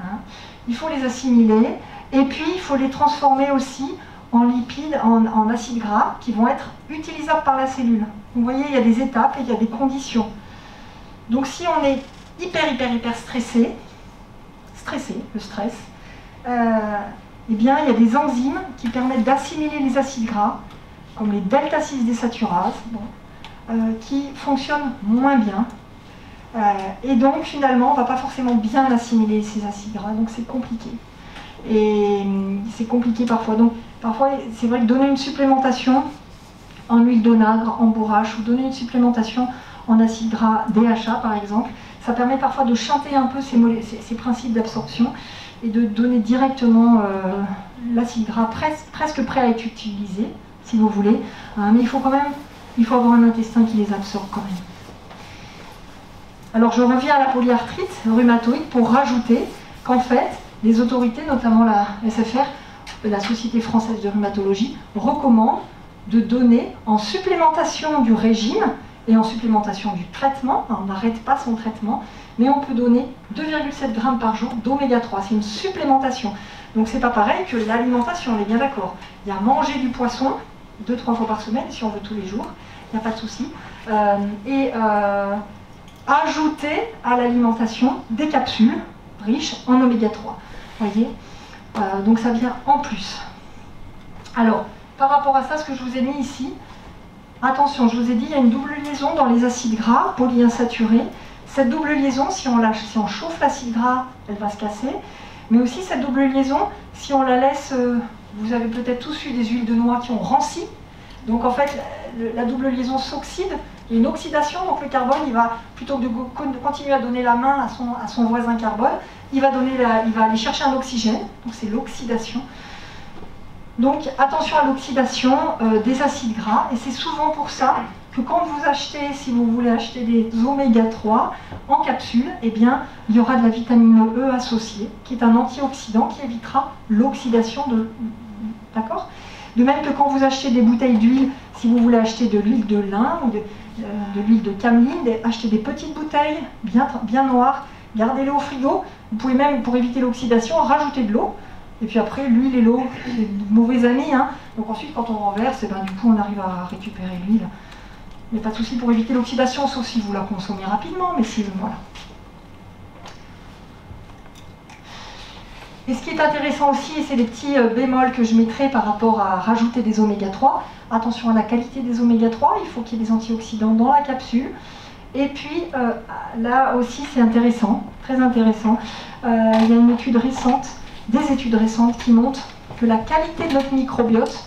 S1: Hein? Il faut les assimiler, et puis il faut les transformer aussi en lipides, en acides gras, qui vont être utilisables par la cellule. Vous voyez, il y a des étapes et il y a des conditions. Donc si on est hyper stressé, le stress, eh bien, il y a des enzymes qui permettent d'assimiler les acides gras, comme les delta-6 désaturases, qui fonctionnent moins bien. Et donc, finalement, on ne va pas forcément bien assimiler ces acides gras, donc c'est compliqué. Et c'est compliqué parfois. Donc, parfois, c'est vrai que donner une supplémentation en huile d'onagre, en bourrache, ou donner une supplémentation en acides gras DHA, par exemple, ça permet parfois de chanter un peu ces principes d'absorption et de donner directement l'acide gras presque prêt à être utilisé, si vous voulez. Mais il faut avoir un intestin qui les absorbe quand même. Alors je reviens à la polyarthrite rhumatoïde pour rajouter qu'en fait, les autorités, notamment la SFR, la Société française de rhumatologie, recommandent de donner en supplémentation du régime et en supplémentation du traitement, on n'arrête pas son traitement, mais on peut donner 2,7 g par jour d'oméga 3, c'est une supplémentation. Donc c'est pas pareil que l'alimentation, on est bien d'accord. Il y a manger du poisson 2-3 fois par semaine, si on veut tous les jours, il n'y a pas de souci. Ajouter à l'alimentation des capsules riches en oméga 3. Voyez, donc ça vient en plus. Alors, par rapport à ça, ce que je vous ai mis ici, attention, je vous ai dit, il y a une double liaison dans les acides gras polyinsaturés. Cette double liaison, si on chauffe l'acide gras, elle va se casser. Mais aussi cette double liaison, si on la laisse, vous avez peut-être tous eu des huiles de noix qui ont ranci. Donc en fait, la double liaison s'oxyde, il y a une oxydation, donc le carbone, il va, plutôt que de continuer à donner la main à son voisin carbone, il va aller chercher un oxygène, donc c'est l'oxydation. Donc attention à l'oxydation des acides gras, et c'est souvent pour ça que quand vous achetez, si vous voulez acheter des oméga 3 en capsule, eh bien, il y aura de la vitamine E associée, qui est un antioxydant qui évitera l'oxydation de... D'accord ? De même que quand vous achetez des bouteilles d'huile, si vous voulez acheter de l'huile de lin ou de l'huile de cameline, achetez des petites bouteilles bien noires, gardez-les au frigo. Vous pouvez même, pour éviter l'oxydation, rajouter de l'eau. Et puis après, l'huile et l'eau, c'est de mauvais amis. Hein. Donc ensuite, quand on renverse, du coup, on arrive à récupérer l'huile. Il n'y a pas de souci pour éviter l'oxydation, sauf si vous la consommez rapidement, mais si, voilà. Et ce qui est intéressant aussi, et c'est les petits bémols que je mettrai par rapport à rajouter des oméga 3, attention à la qualité des oméga 3, il faut qu'il y ait des antioxydants dans la capsule. Et puis, là aussi, c'est intéressant, très intéressant. Il y a une étude récente, des études récentes qui montrent que la qualité de notre microbiote,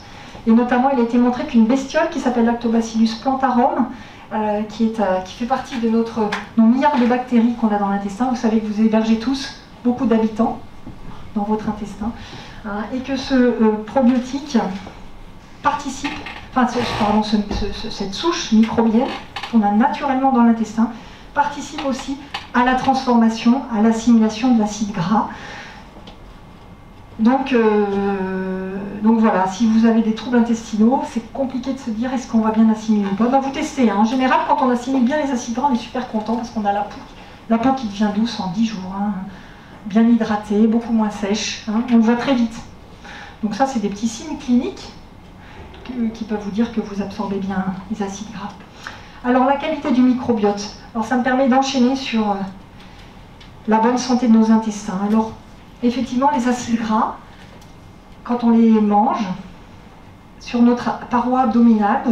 S1: et notamment il a été montré qu'une bestiole qui s'appelle Lactobacillus plantarum, qui fait partie de nos milliards de bactéries qu'on a dans l'intestin, vous savez que vous hébergez tous beaucoup d'habitants dans votre intestin, et que ce probiotique participe, cette souche microbienne qu'on a naturellement dans l'intestin, participe aussi à la transformation, à l'assimilation de l'acide gras. Donc donc voilà, si vous avez des troubles intestinaux, c'est compliqué de se dire est-ce qu'on va bien assimiler ou pas. Ben, vous testez, hein. En général, quand on assimile bien les acides gras, on est super content parce qu'on a la peau qui devient douce en 10 jours, hein. Bien hydratée, beaucoup moins sèche, hein. On le voit très vite. Donc ça, c'est des petits signes cliniques qui peuvent vous dire que vous absorbez bien les acides gras. Alors la qualité du microbiote, alors ça me permet d'enchaîner sur la bonne santé de nos intestins. Alors effectivement, les acides gras, quand on les mange sur notre paroi abdominale,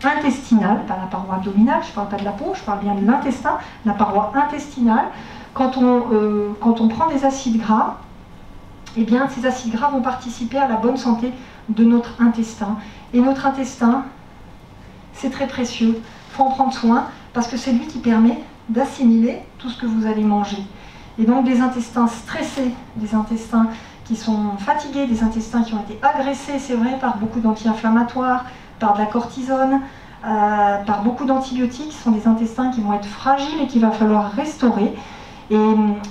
S1: intestinale, pas la paroi abdominale, je ne parle pas de la peau, je parle bien de l'intestin, la paroi intestinale, quand on prend des acides gras, eh bien ces acides gras vont participer à la bonne santé de notre intestin. Et notre intestin, c'est très précieux, il faut en prendre soin, parce que c'est lui qui permet d'assimiler tout ce que vous allez manger. Et donc des intestins stressés, des intestins qui sont fatigués, des intestins qui ont été agressés, c'est vrai, par beaucoup d'anti-inflammatoires, par de la cortisone, par beaucoup d'antibiotiques, ce sont des intestins qui vont être fragiles et qu'il va falloir restaurer. Et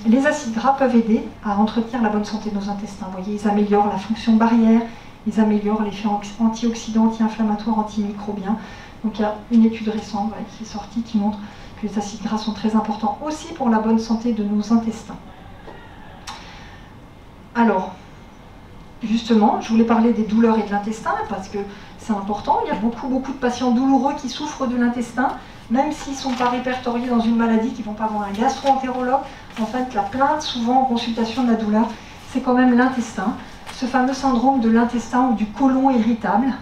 S1: les acides gras peuvent aider à entretenir la bonne santé de nos intestins. Vous voyez, ils améliorent la fonction barrière, ils améliorent l'effet antioxydant, anti-inflammatoire, antimicrobien. Donc il y a une étude récente qui est sortie qui montre que les acides gras sont très importants aussi pour la bonne santé de nos intestins. Alors, justement, je voulais parler des douleurs et de l'intestin parce que c'est important. Il y a beaucoup de patients douloureux qui souffrent de l'intestin, même s'ils ne sont pas répertoriés dans une maladie, qui ne vont pas voir un gastro-entérologue. En fait, la plainte, souvent en consultation de la douleur, c'est quand même l'intestin. Ce fameux syndrome de l'intestin ou du côlon irritable.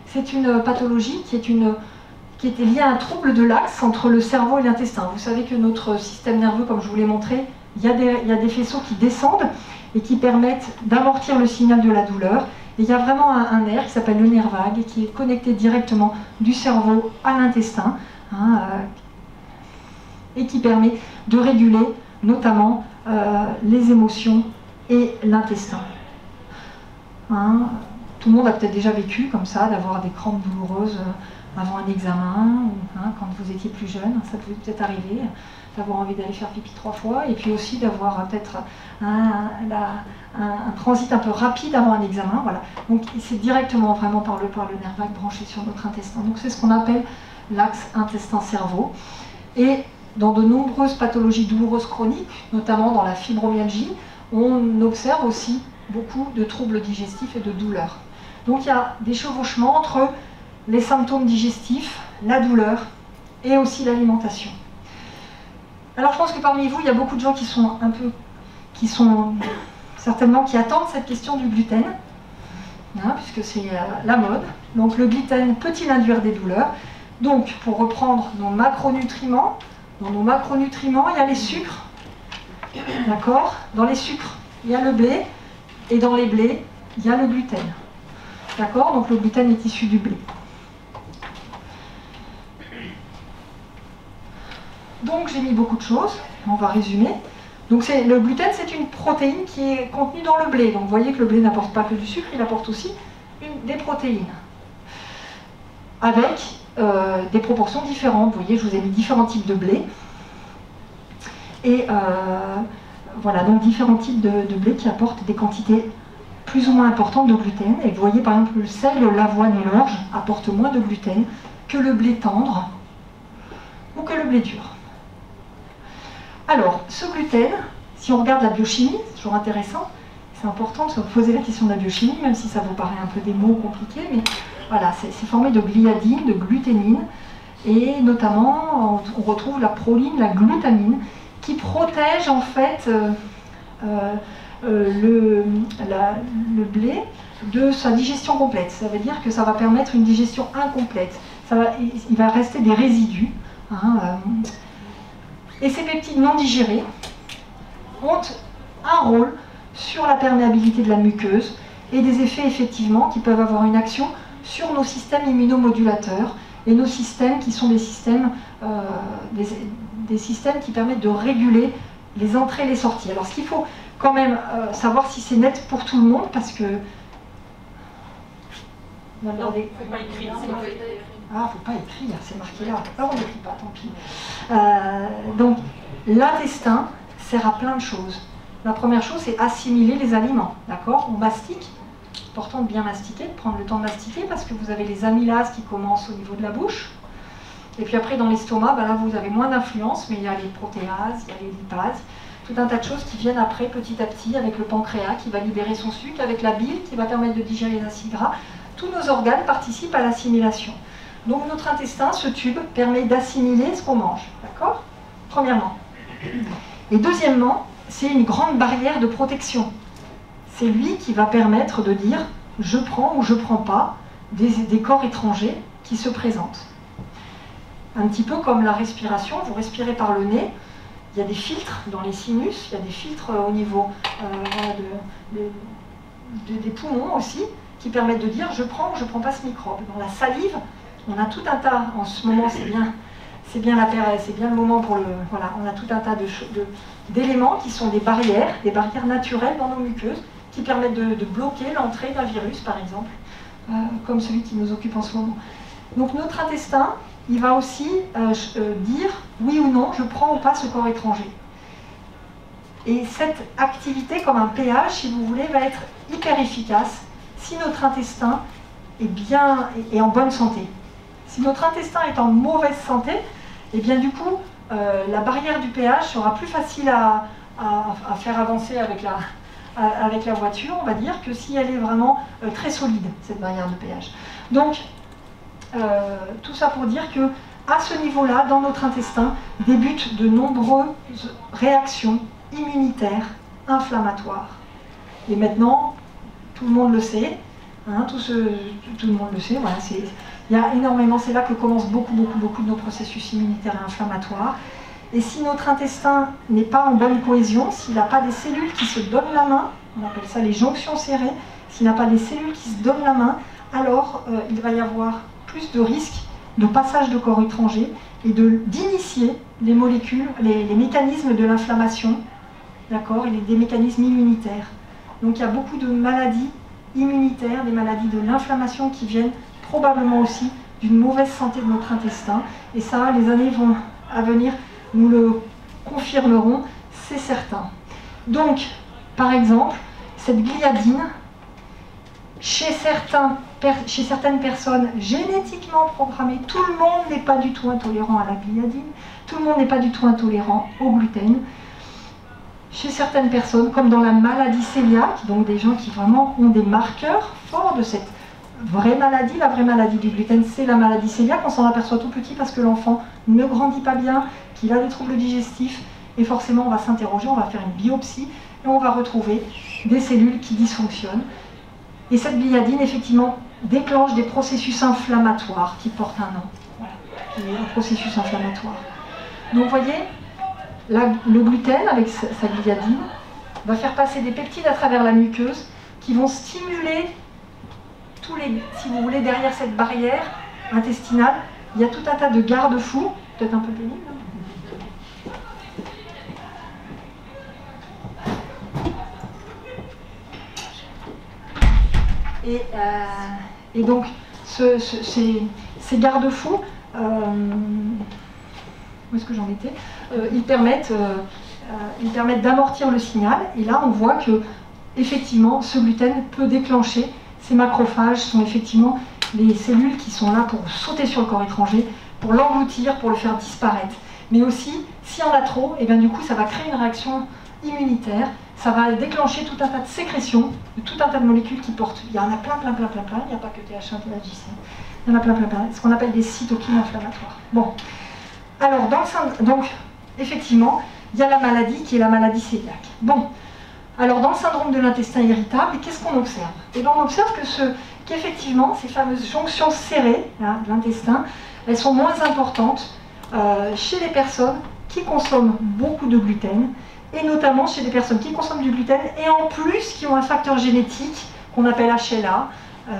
S1: C'est une pathologie qui était liée à un trouble de l'axe entre le cerveau et l'intestin. Vous savez que notre système nerveux, comme je vous l'ai montré, il y a des faisceaux qui descendent et qui permettent d'amortir le signal de la douleur. Et il y a vraiment un nerf qui s'appelle le nerf vague et qui est connecté directement du cerveau à l'intestin, hein, et qui permet de réguler notamment les émotions et l'intestin. Hein, tout le monde a peut-être déjà vécu comme ça, d'avoir des crampes douloureuses avant un examen, ou, hein, quand vous étiez plus jeune, ça pouvait peut-être arriver, d'avoir envie d'aller faire pipi 3 fois, et puis aussi d'avoir peut-être un transit un peu rapide avant un examen. Voilà. Donc c'est directement vraiment par le nerf vague branché sur notre intestin. Donc c'est ce qu'on appelle l'axe intestin-cerveau. Et dans de nombreuses pathologies douloureuses chroniques, notamment dans la fibromyalgie, on observe aussi beaucoup de troubles digestifs et de douleurs. Donc il y a des chevauchements entre les symptômes digestifs, la douleur et aussi l'alimentation. Alors je pense que parmi vous, il y a beaucoup de gens qui attendent cette question du gluten, hein, puisque c'est la mode. Donc le gluten peut-il induire des douleurs? Donc pour reprendre nos macronutriments, dans nos macronutriments, il y a les sucres, d'accord? Dans les sucres, il y a le blé, et dans les blés, il y a le gluten, d'accord? Donc le gluten est issu du blé. Donc j'ai mis beaucoup de choses, on va résumer. Donc le gluten, c'est une protéine qui est contenue dans le blé. Donc vous voyez que le blé n'apporte pas que du sucre, il apporte aussi des protéines. Avec des proportions différentes. Vous voyez, je vous ai mis différents types de blé. Et voilà, donc différents types de blé qui apportent des quantités plus ou moins importantes de gluten. Et vous voyez par exemple le sel, l'avoine et l'orge apportent moins de gluten que le blé tendre ou que le blé dur. Alors, ce gluten, si on regarde la biochimie, c'est toujours intéressant, c'est important de se poser la question de la biochimie, même si ça vous paraît un peu des mots compliqués, mais voilà, c'est formé de gliadine, de gluténine, et notamment, on retrouve la proline, la glutamine, qui protège en fait le blé de sa digestion complète. Ça veut dire que ça va permettre une digestion incomplète. Il va rester des résidus. Hein, et ces peptides non digérés ont un rôle sur la perméabilité de la muqueuse et des effets effectivement qui peuvent avoir une action sur nos systèmes immunomodulateurs et nos systèmes qui sont des systèmes qui permettent de réguler les entrées et les sorties. Alors ce qu'il faut quand même savoir si c'est net pour tout le monde parce que...
S2: Non, faut pas écrire.
S1: Ah, faut pas écrire, c'est marqué là. Ah, on n'écrit pas, tant pis. Donc, l'intestin sert à plein de choses. La première chose, c'est assimiler les aliments. D'accord? On mastique. Important de bien mastiquer, de prendre le temps de mastiquer parce que vous avez les amylases qui commencent au niveau de la bouche. Et puis après, dans l'estomac, ben là, vous avez moins d'influence, mais il y a les protéases, il y a les lipases, tout un tas de choses qui viennent après petit à petit avec le pancréas qui va libérer son sucre, avec la bile qui va permettre de digérer les acides gras. Tous nos organes participent à l'assimilation. Donc notre intestin, ce tube, permet d'assimiler ce qu'on mange. D'accord? Premièrement. Et deuxièmement, c'est une grande barrière de protection. C'est lui qui va permettre de dire « je prends ou je ne prends pas » des corps étrangers qui se présentent. Un petit peu comme la respiration, vous respirez par le nez, il y a des filtres dans les sinus, il y a des filtres au niveau des poumons aussi, qui permettent de dire je prends ou je ne prends pas ce microbe. Dans la salive, on a tout un tas, en ce moment c'est bien le moment pour le... Voilà, on a tout un tas d'éléments qui sont des barrières naturelles dans nos muqueuses, qui permettent de bloquer l'entrée d'un virus par exemple, comme celui qui nous occupe en ce moment. Donc notre intestin, il va aussi dire oui ou non, je prends ou pas ce corps étranger. Et cette activité, comme un pH, si vous voulez, va être hyper efficace si notre intestin est en bonne santé. Si notre intestin est en mauvaise santé, et bien du coup, la barrière du pH sera plus facile à faire avancer avec la voiture, on va dire, que si elle est vraiment très solide, cette barrière de pH. Donc, tout ça pour dire que à ce niveau-là, dans notre intestin, débutent de nombreuses réactions immunitaires, inflammatoires. Et maintenant, tout le monde le sait, hein, tout le monde le sait, voilà, il y a énormément, c'est là que commencent beaucoup de nos processus immunitaires et inflammatoires. Et si notre intestin n'est pas en bonne cohésion, s'il n'a pas des cellules qui se donnent la main, on appelle ça les jonctions serrées, s'il n'a pas des cellules qui se donnent la main, alors il va y avoir plus de risques de passage de corps étrangers et d'initier les molécules, les mécanismes de l'inflammation, d'accord, et des mécanismes immunitaires. Donc il y a beaucoup de maladies immunitaires, des maladies de l'inflammation qui viennent probablement aussi d'une mauvaise santé de notre intestin. Et ça, les années à venir nous le confirmeront, c'est certain. Donc, par exemple, cette gliadine, chez certaines personnes génétiquement programmées, tout le monde n'est pas du tout intolérant à la gliadine, tout le monde n'est pas du tout intolérant au gluten. Chez certaines personnes, comme dans la maladie cœliaque, donc des gens qui vraiment ont des marqueurs forts de cette vraie maladie, la vraie maladie du gluten, c'est la maladie cœliaque, on s'en aperçoit tout petit parce que l'enfant ne grandit pas bien, qu'il a des troubles digestifs, et forcément on va s'interroger, on va faire une biopsie, et on va retrouver des cellules qui dysfonctionnent. Et cette gliadine, effectivement, déclenche des processus inflammatoires qui portent un nom. Voilà, qui est un processus inflammatoire. Donc vous voyez, le gluten, avec sa gliadine, va faire passer des peptides à travers la muqueuse qui vont stimuler si vous voulez, derrière cette barrière intestinale, il y a tout un tas de garde-fous, peut-être un peu pénible. Et donc, ces garde-fous, où est-ce que j'en étais, ils permettent d'amortir le signal. Et là, on voit que, effectivement, ce gluten peut déclencher. Ces macrophages sont effectivement les cellules qui sont là pour sauter sur le corps étranger, pour l'engloutir, pour le faire disparaître. Mais aussi, s'il y en a trop, et bien du coup, ça va créer une réaction immunitaire. Ça va déclencher tout un tas de sécrétions, tout un tas de molécules qui portent. Il y en a plein. Il n'y a pas que TH1, THJC. Il y en a plein. Ce qu'on appelle des cytokines inflammatoires. Bon. Alors, donc, effectivement, il y a la maladie qui est la maladie cœliaque. Bon. Alors, dans le syndrome de l'intestin irritable, qu'est-ce qu'on observe? Et bien, on observe qu'effectivement, ces fameuses jonctions serrées là, de l'intestin, elles sont moins importantes chez les personnes qui consomment beaucoup de gluten, et notamment chez des personnes qui consomment du gluten et en plus qui ont un facteur génétique qu'on appelle HLA.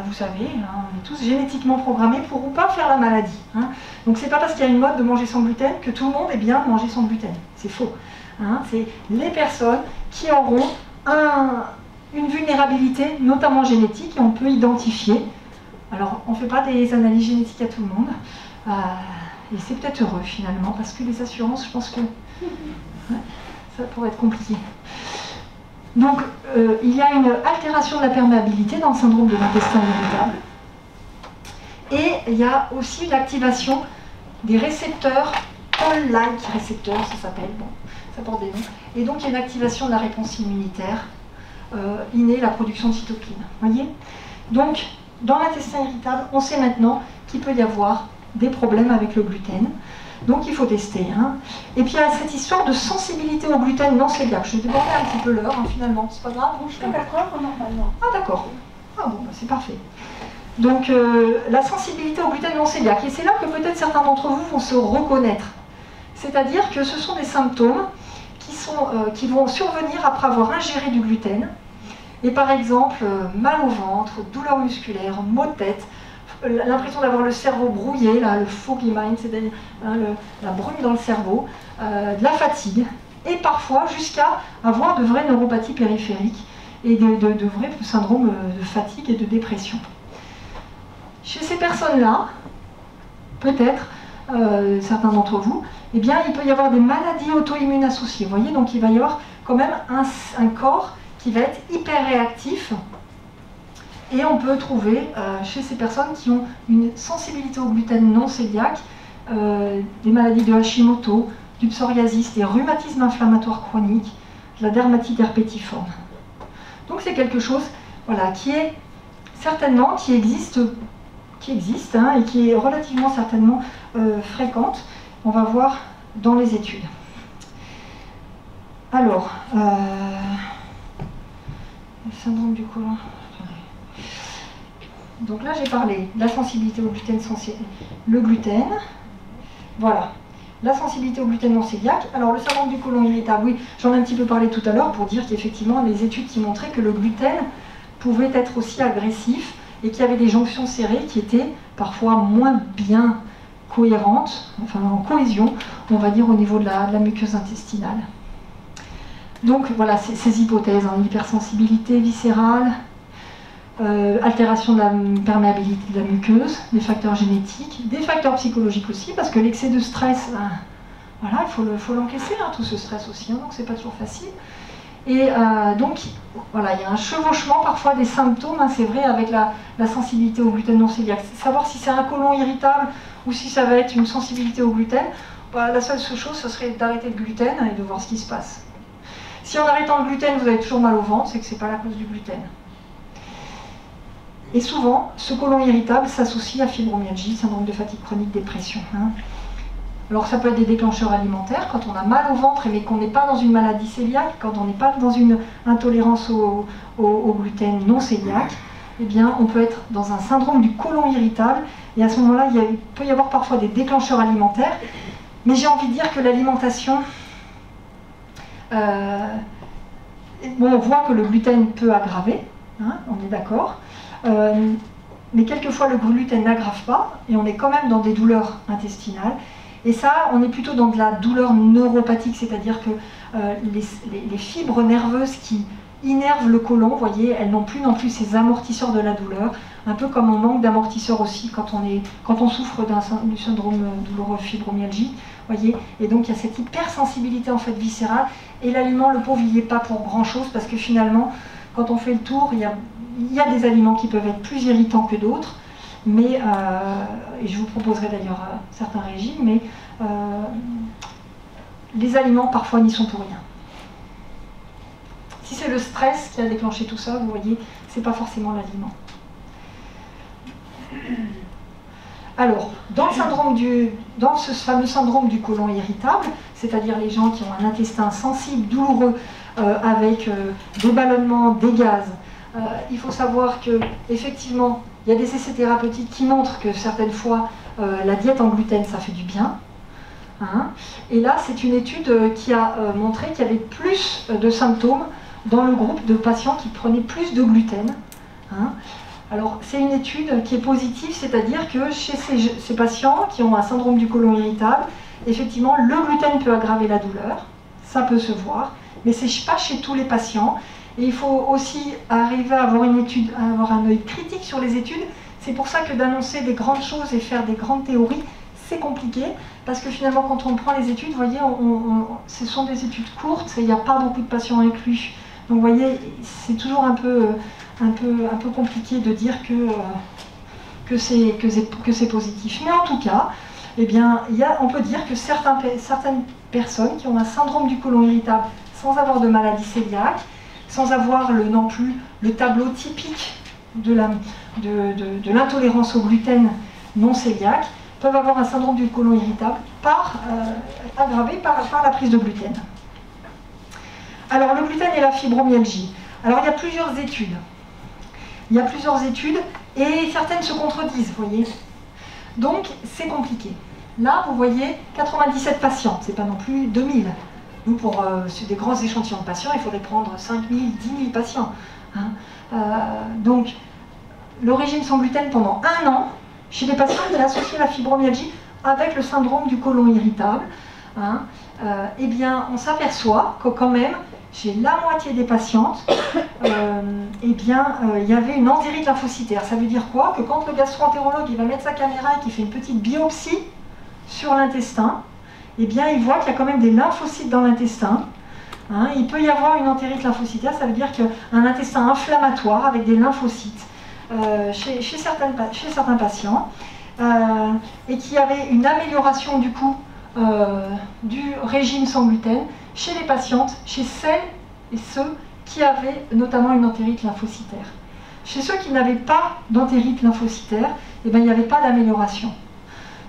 S1: Vous savez, hein, on est tous génétiquement programmés pour ou pas faire la maladie. Hein. Donc c'est pas parce qu'il y a une mode de manger sans gluten que tout le monde est bien de manger sans gluten. C'est faux. Hein. C'est les personnes qui auront une vulnérabilité, notamment génétique, et on peut identifier. Alors on ne fait pas des analyses génétiques à tout le monde. Et c'est peut-être heureux finalement, parce que les assurances, je pense que... Ouais, ça pourrait être compliqué. Donc, il y a une altération de la perméabilité dans le syndrome de l'intestin irritable. Et il y a aussi l'activation des récepteurs, toll-like récepteurs, ça s'appelle, bon, ça porte des noms. Et donc, il y a une activation de la réponse immunitaire innée, la production de cytokines. Voyez? Donc, dans l'intestin irritable, on sait maintenant qu'il peut y avoir des problèmes avec le gluten. Donc il faut tester. Hein. Et puis il y a cette histoire de sensibilité au gluten non cœliaque. Je vais déborder un petit peu l'heure, hein, finalement. C'est pas grave.
S2: Jusqu'à 4 heures normalement.
S1: Ah d'accord. Ah bon, bah, c'est parfait. Donc la sensibilité au gluten non cœliaque. Et c'est là que peut-être certains d'entre vous vont se reconnaître. C'est-à-dire que ce sont des symptômes qui vont survenir après avoir ingéré du gluten. Et par exemple, mal au ventre, douleur musculaire, maux de tête, l'impression d'avoir le cerveau brouillé, là, le foggy mind, c'est-à-dire la brume dans le cerveau, de la fatigue, et parfois jusqu'à avoir de vraies neuropathies périphériques et de vrais syndromes de fatigue et de dépression. Chez ces personnes-là, peut-être, certains d'entre vous, eh bien, il peut y avoir des maladies auto-immunes associées. Vous voyez, donc il va y avoir quand même un corps qui va être hyper réactif. Et on peut trouver chez ces personnes qui ont une sensibilité au gluten non cœliaque, des maladies de Hashimoto, du psoriasis, des rhumatismes inflammatoires chroniques, de la dermatite herpétiforme. Donc c'est quelque chose voilà, qui existe hein, et qui est relativement certainement fréquente. On va voir dans les études. Alors, le syndrome du côlon. Donc là, j'ai parlé de la sensibilité au gluten le gluten. Voilà. La sensibilité au gluten non cœliaque. Alors, le syndrome du côlon irritable, oui, j'en ai un petit peu parlé tout à l'heure pour dire qu'effectivement, les études qui montraient que le gluten pouvait être aussi agressif et qu'il y avait des jonctions serrées qui étaient parfois moins bien cohérentes, enfin en cohésion, on va dire, au niveau de la muqueuse intestinale. Donc, voilà, ces hypothèses, hein, hypersensibilité viscérale, altération de la perméabilité de la muqueuse, des facteurs génétiques, des facteurs psychologiques aussi, parce que l'excès de stress, voilà, il faut l'encaisser, hein, tout ce stress aussi, hein, donc c'est pas toujours facile. Et donc, voilà, il y a un chevauchement parfois des symptômes, hein, c'est vrai, avec la sensibilité au gluten non cœliaque. Savoir si c'est un côlon irritable ou si ça va être une sensibilité au gluten, bah, la seule chose, ce serait d'arrêter le gluten et de voir ce qui se passe. Si en arrêtant le gluten, vous avez toujours mal au ventre, c'est que ce n'est pas la cause du gluten. Et souvent, ce côlon irritable s'associe à fibromyalgie, syndrome de fatigue chronique, dépression. Hein. Alors ça peut être des déclencheurs alimentaires, quand on a mal au ventre mais qu'on n'est pas dans une maladie cœliaque, quand on n'est pas dans une intolérance au gluten non cœliaque, eh bien on peut être dans un syndrome du côlon irritable, et à ce moment-là, il peut y avoir parfois des déclencheurs alimentaires, mais j'ai envie de dire que l'alimentation, bon, on voit que le gluten peut aggraver, hein, on est d'accord, mais quelquefois le gluten n'aggrave pas et on est quand même dans des douleurs intestinales. Et ça, on est plutôt dans de la douleur neuropathique, c'est-à-dire que les fibres nerveuses qui innervent le côlon, vous voyez, elles n'ont plus non plus ces amortisseurs de la douleur, un peu comme on manque d'amortisseurs aussi quand on souffre du syndrome douloureux fibromyalgie, voyez. Et donc il y a cette hypersensibilité en fait viscérale, et l'aliment, le pauvre, il n'y est pas pour grand-chose, parce que finalement, quand on fait le tour, il y a des aliments qui peuvent être plus irritants que d'autres, mais, et je vous proposerai d'ailleurs certains régimes, mais les aliments parfois n'y sont pour rien. Si c'est le stress qui a déclenché tout ça, vous voyez, c'est pas forcément l'aliment. Alors, dans ce fameux syndrome du côlon irritable, c'est-à-dire les gens qui ont un intestin sensible, douloureux, avec des ballonnements, des gaz, il faut savoir que effectivement, il y a des essais thérapeutiques qui montrent que certaines fois, la diète en gluten, ça fait du bien. Hein. Et là, c'est une étude qui a montré qu'il y avait plus de symptômes dans le groupe de patients qui prenaient plus de gluten. Hein. Alors, c'est une étude qui est positive, c'est-à-dire que chez ces patients qui ont un syndrome du côlon irritable, effectivement, le gluten peut aggraver la douleur, ça peut se voir, mais ce n'est pas chez tous les patients. Et il faut aussi arriver à avoir une étude, à avoir un œil critique sur les études. C'est pour ça que d'annoncer des grandes choses et faire des grandes théories, c'est compliqué, parce que finalement, quand on prend les études, vous voyez, ce sont des études courtes, il n'y a pas beaucoup de patients inclus Donc vous voyez, c'est toujours un peu compliqué de dire que c'est positif. Mais en tout cas, eh bien, on peut dire que certaines personnes qui ont un syndrome du côlon irritable sans avoir de maladie cœliaque, sans avoir non plus le tableau typique de l'intolérance au gluten non cœliaque, peuvent avoir un syndrome du côlon irritable aggravé par la prise de gluten. Alors le gluten et la fibromyalgie. Alors il y a plusieurs études. Et certaines se contredisent, vous voyez. Donc c'est compliqué. Là, vous voyez 97 patients, c'est pas non plus 2000. Nous, pour des grands échantillons de patients, il faudrait prendre 5000, 10 000 patients. Hein. Donc, le régime sans gluten pendant 1 an, chez des patients qui associent la fibromyalgie avec le syndrome du côlon irritable, hein, eh bien, on s'aperçoit que quand même, chez la moitié des patientes, eh bien, il y avait une entérite lymphocytaire. Ça veut dire quoi? Que quand le gastro-entérologue il va mettre sa caméra et qu'il fait une petite biopsie sur l'intestin, eh bien, il voit qu'il y a quand même des lymphocytes dans l'intestin. Hein, il peut y avoir une entérite lymphocytaire, ça veut dire qu'un intestin inflammatoire avec des lymphocytes chez certains patients, et qu'il y avait une amélioration du coup du régime sans gluten chez les patientes, chez celles et ceux qui avaient notamment une entérite lymphocytaire. Chez ceux qui n'avaient pas d'entérite lymphocytaire, eh bien, il n'y avait pas d'amélioration.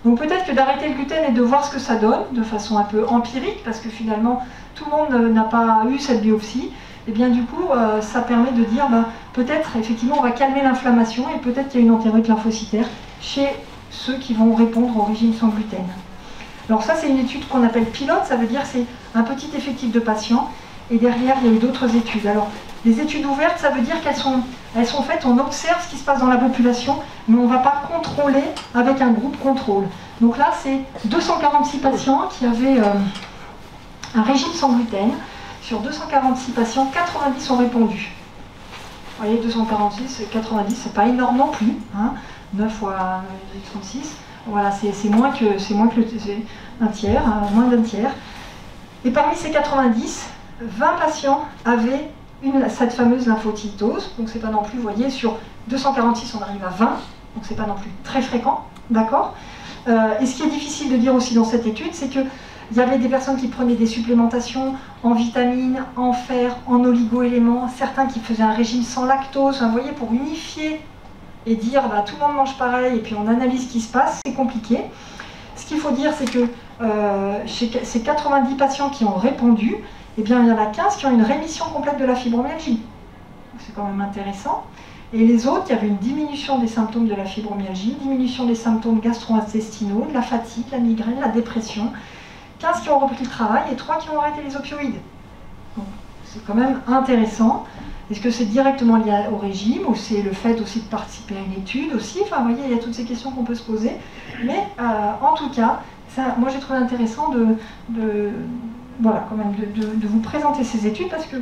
S1: Donc peut-être que d'arrêter le gluten et de voir ce que ça donne, de façon un peu empirique, parce que finalement tout le monde n'a pas eu cette biopsie, et bien du coup ça permet de dire peut-être effectivement on va calmer l'inflammation et peut-être qu'il y a une entérite lymphocytaire chez ceux qui vont répondre au régime sans gluten. Alors ça c'est une étude qu'on appelle pilote, ça veut dire c'est un petit effectif de patients, et derrière il y a eu d'autres études. Alors les études ouvertes, ça veut dire qu'elles sont faites, on observe ce qui se passe dans la population, mais on ne va pas contrôler avec un groupe contrôle. Donc là, c'est 246 patients qui avaient un régime sans gluten. Sur 246 patients, 90 ont répondu. Vous voyez, 246, 90, c'est pas énorme non plus. Hein. 9 fois 36, voilà, c'est moins que un tiers, moins d'un tiers. Et parmi ces 90, 20 patients avaient cette fameuse lymphocytose, donc c'est pas non plus, vous voyez, sur 246 on arrive à 20, donc c'est pas non plus très fréquent, d'accord. Et ce qui est difficile de dire aussi dans cette étude, c'est qu'il y avait des personnes qui prenaient des supplémentations en vitamines, en fer, en oligo-éléments, certains qui faisaient un régime sans lactose, vous voyez, pour unifier et dire tout le monde mange pareil et puis on analyse ce qui se passe, c'est compliqué. Ce qu'il faut dire, c'est que chez ces 90 patients qui ont répondu, eh bien, il y en a 15 qui ont une rémission complète de la fibromyalgie. C'est quand même intéressant. Et les autres, il y avait une diminution des symptômes de la fibromyalgie, diminution des symptômes gastro-intestinaux, de la fatigue, la migraine, la dépression. 15 qui ont repris le travail et 3 qui ont arrêté les opioïdes. C'est quand même intéressant. Est-ce que c'est directement lié au régime ou c'est le fait aussi de participer à une étude aussi? Enfin, vous voyez, il y a toutes ces questions qu'on peut se poser. Mais en tout cas, ça, moi j'ai trouvé intéressant voilà, quand même de vous présenter ces études parce que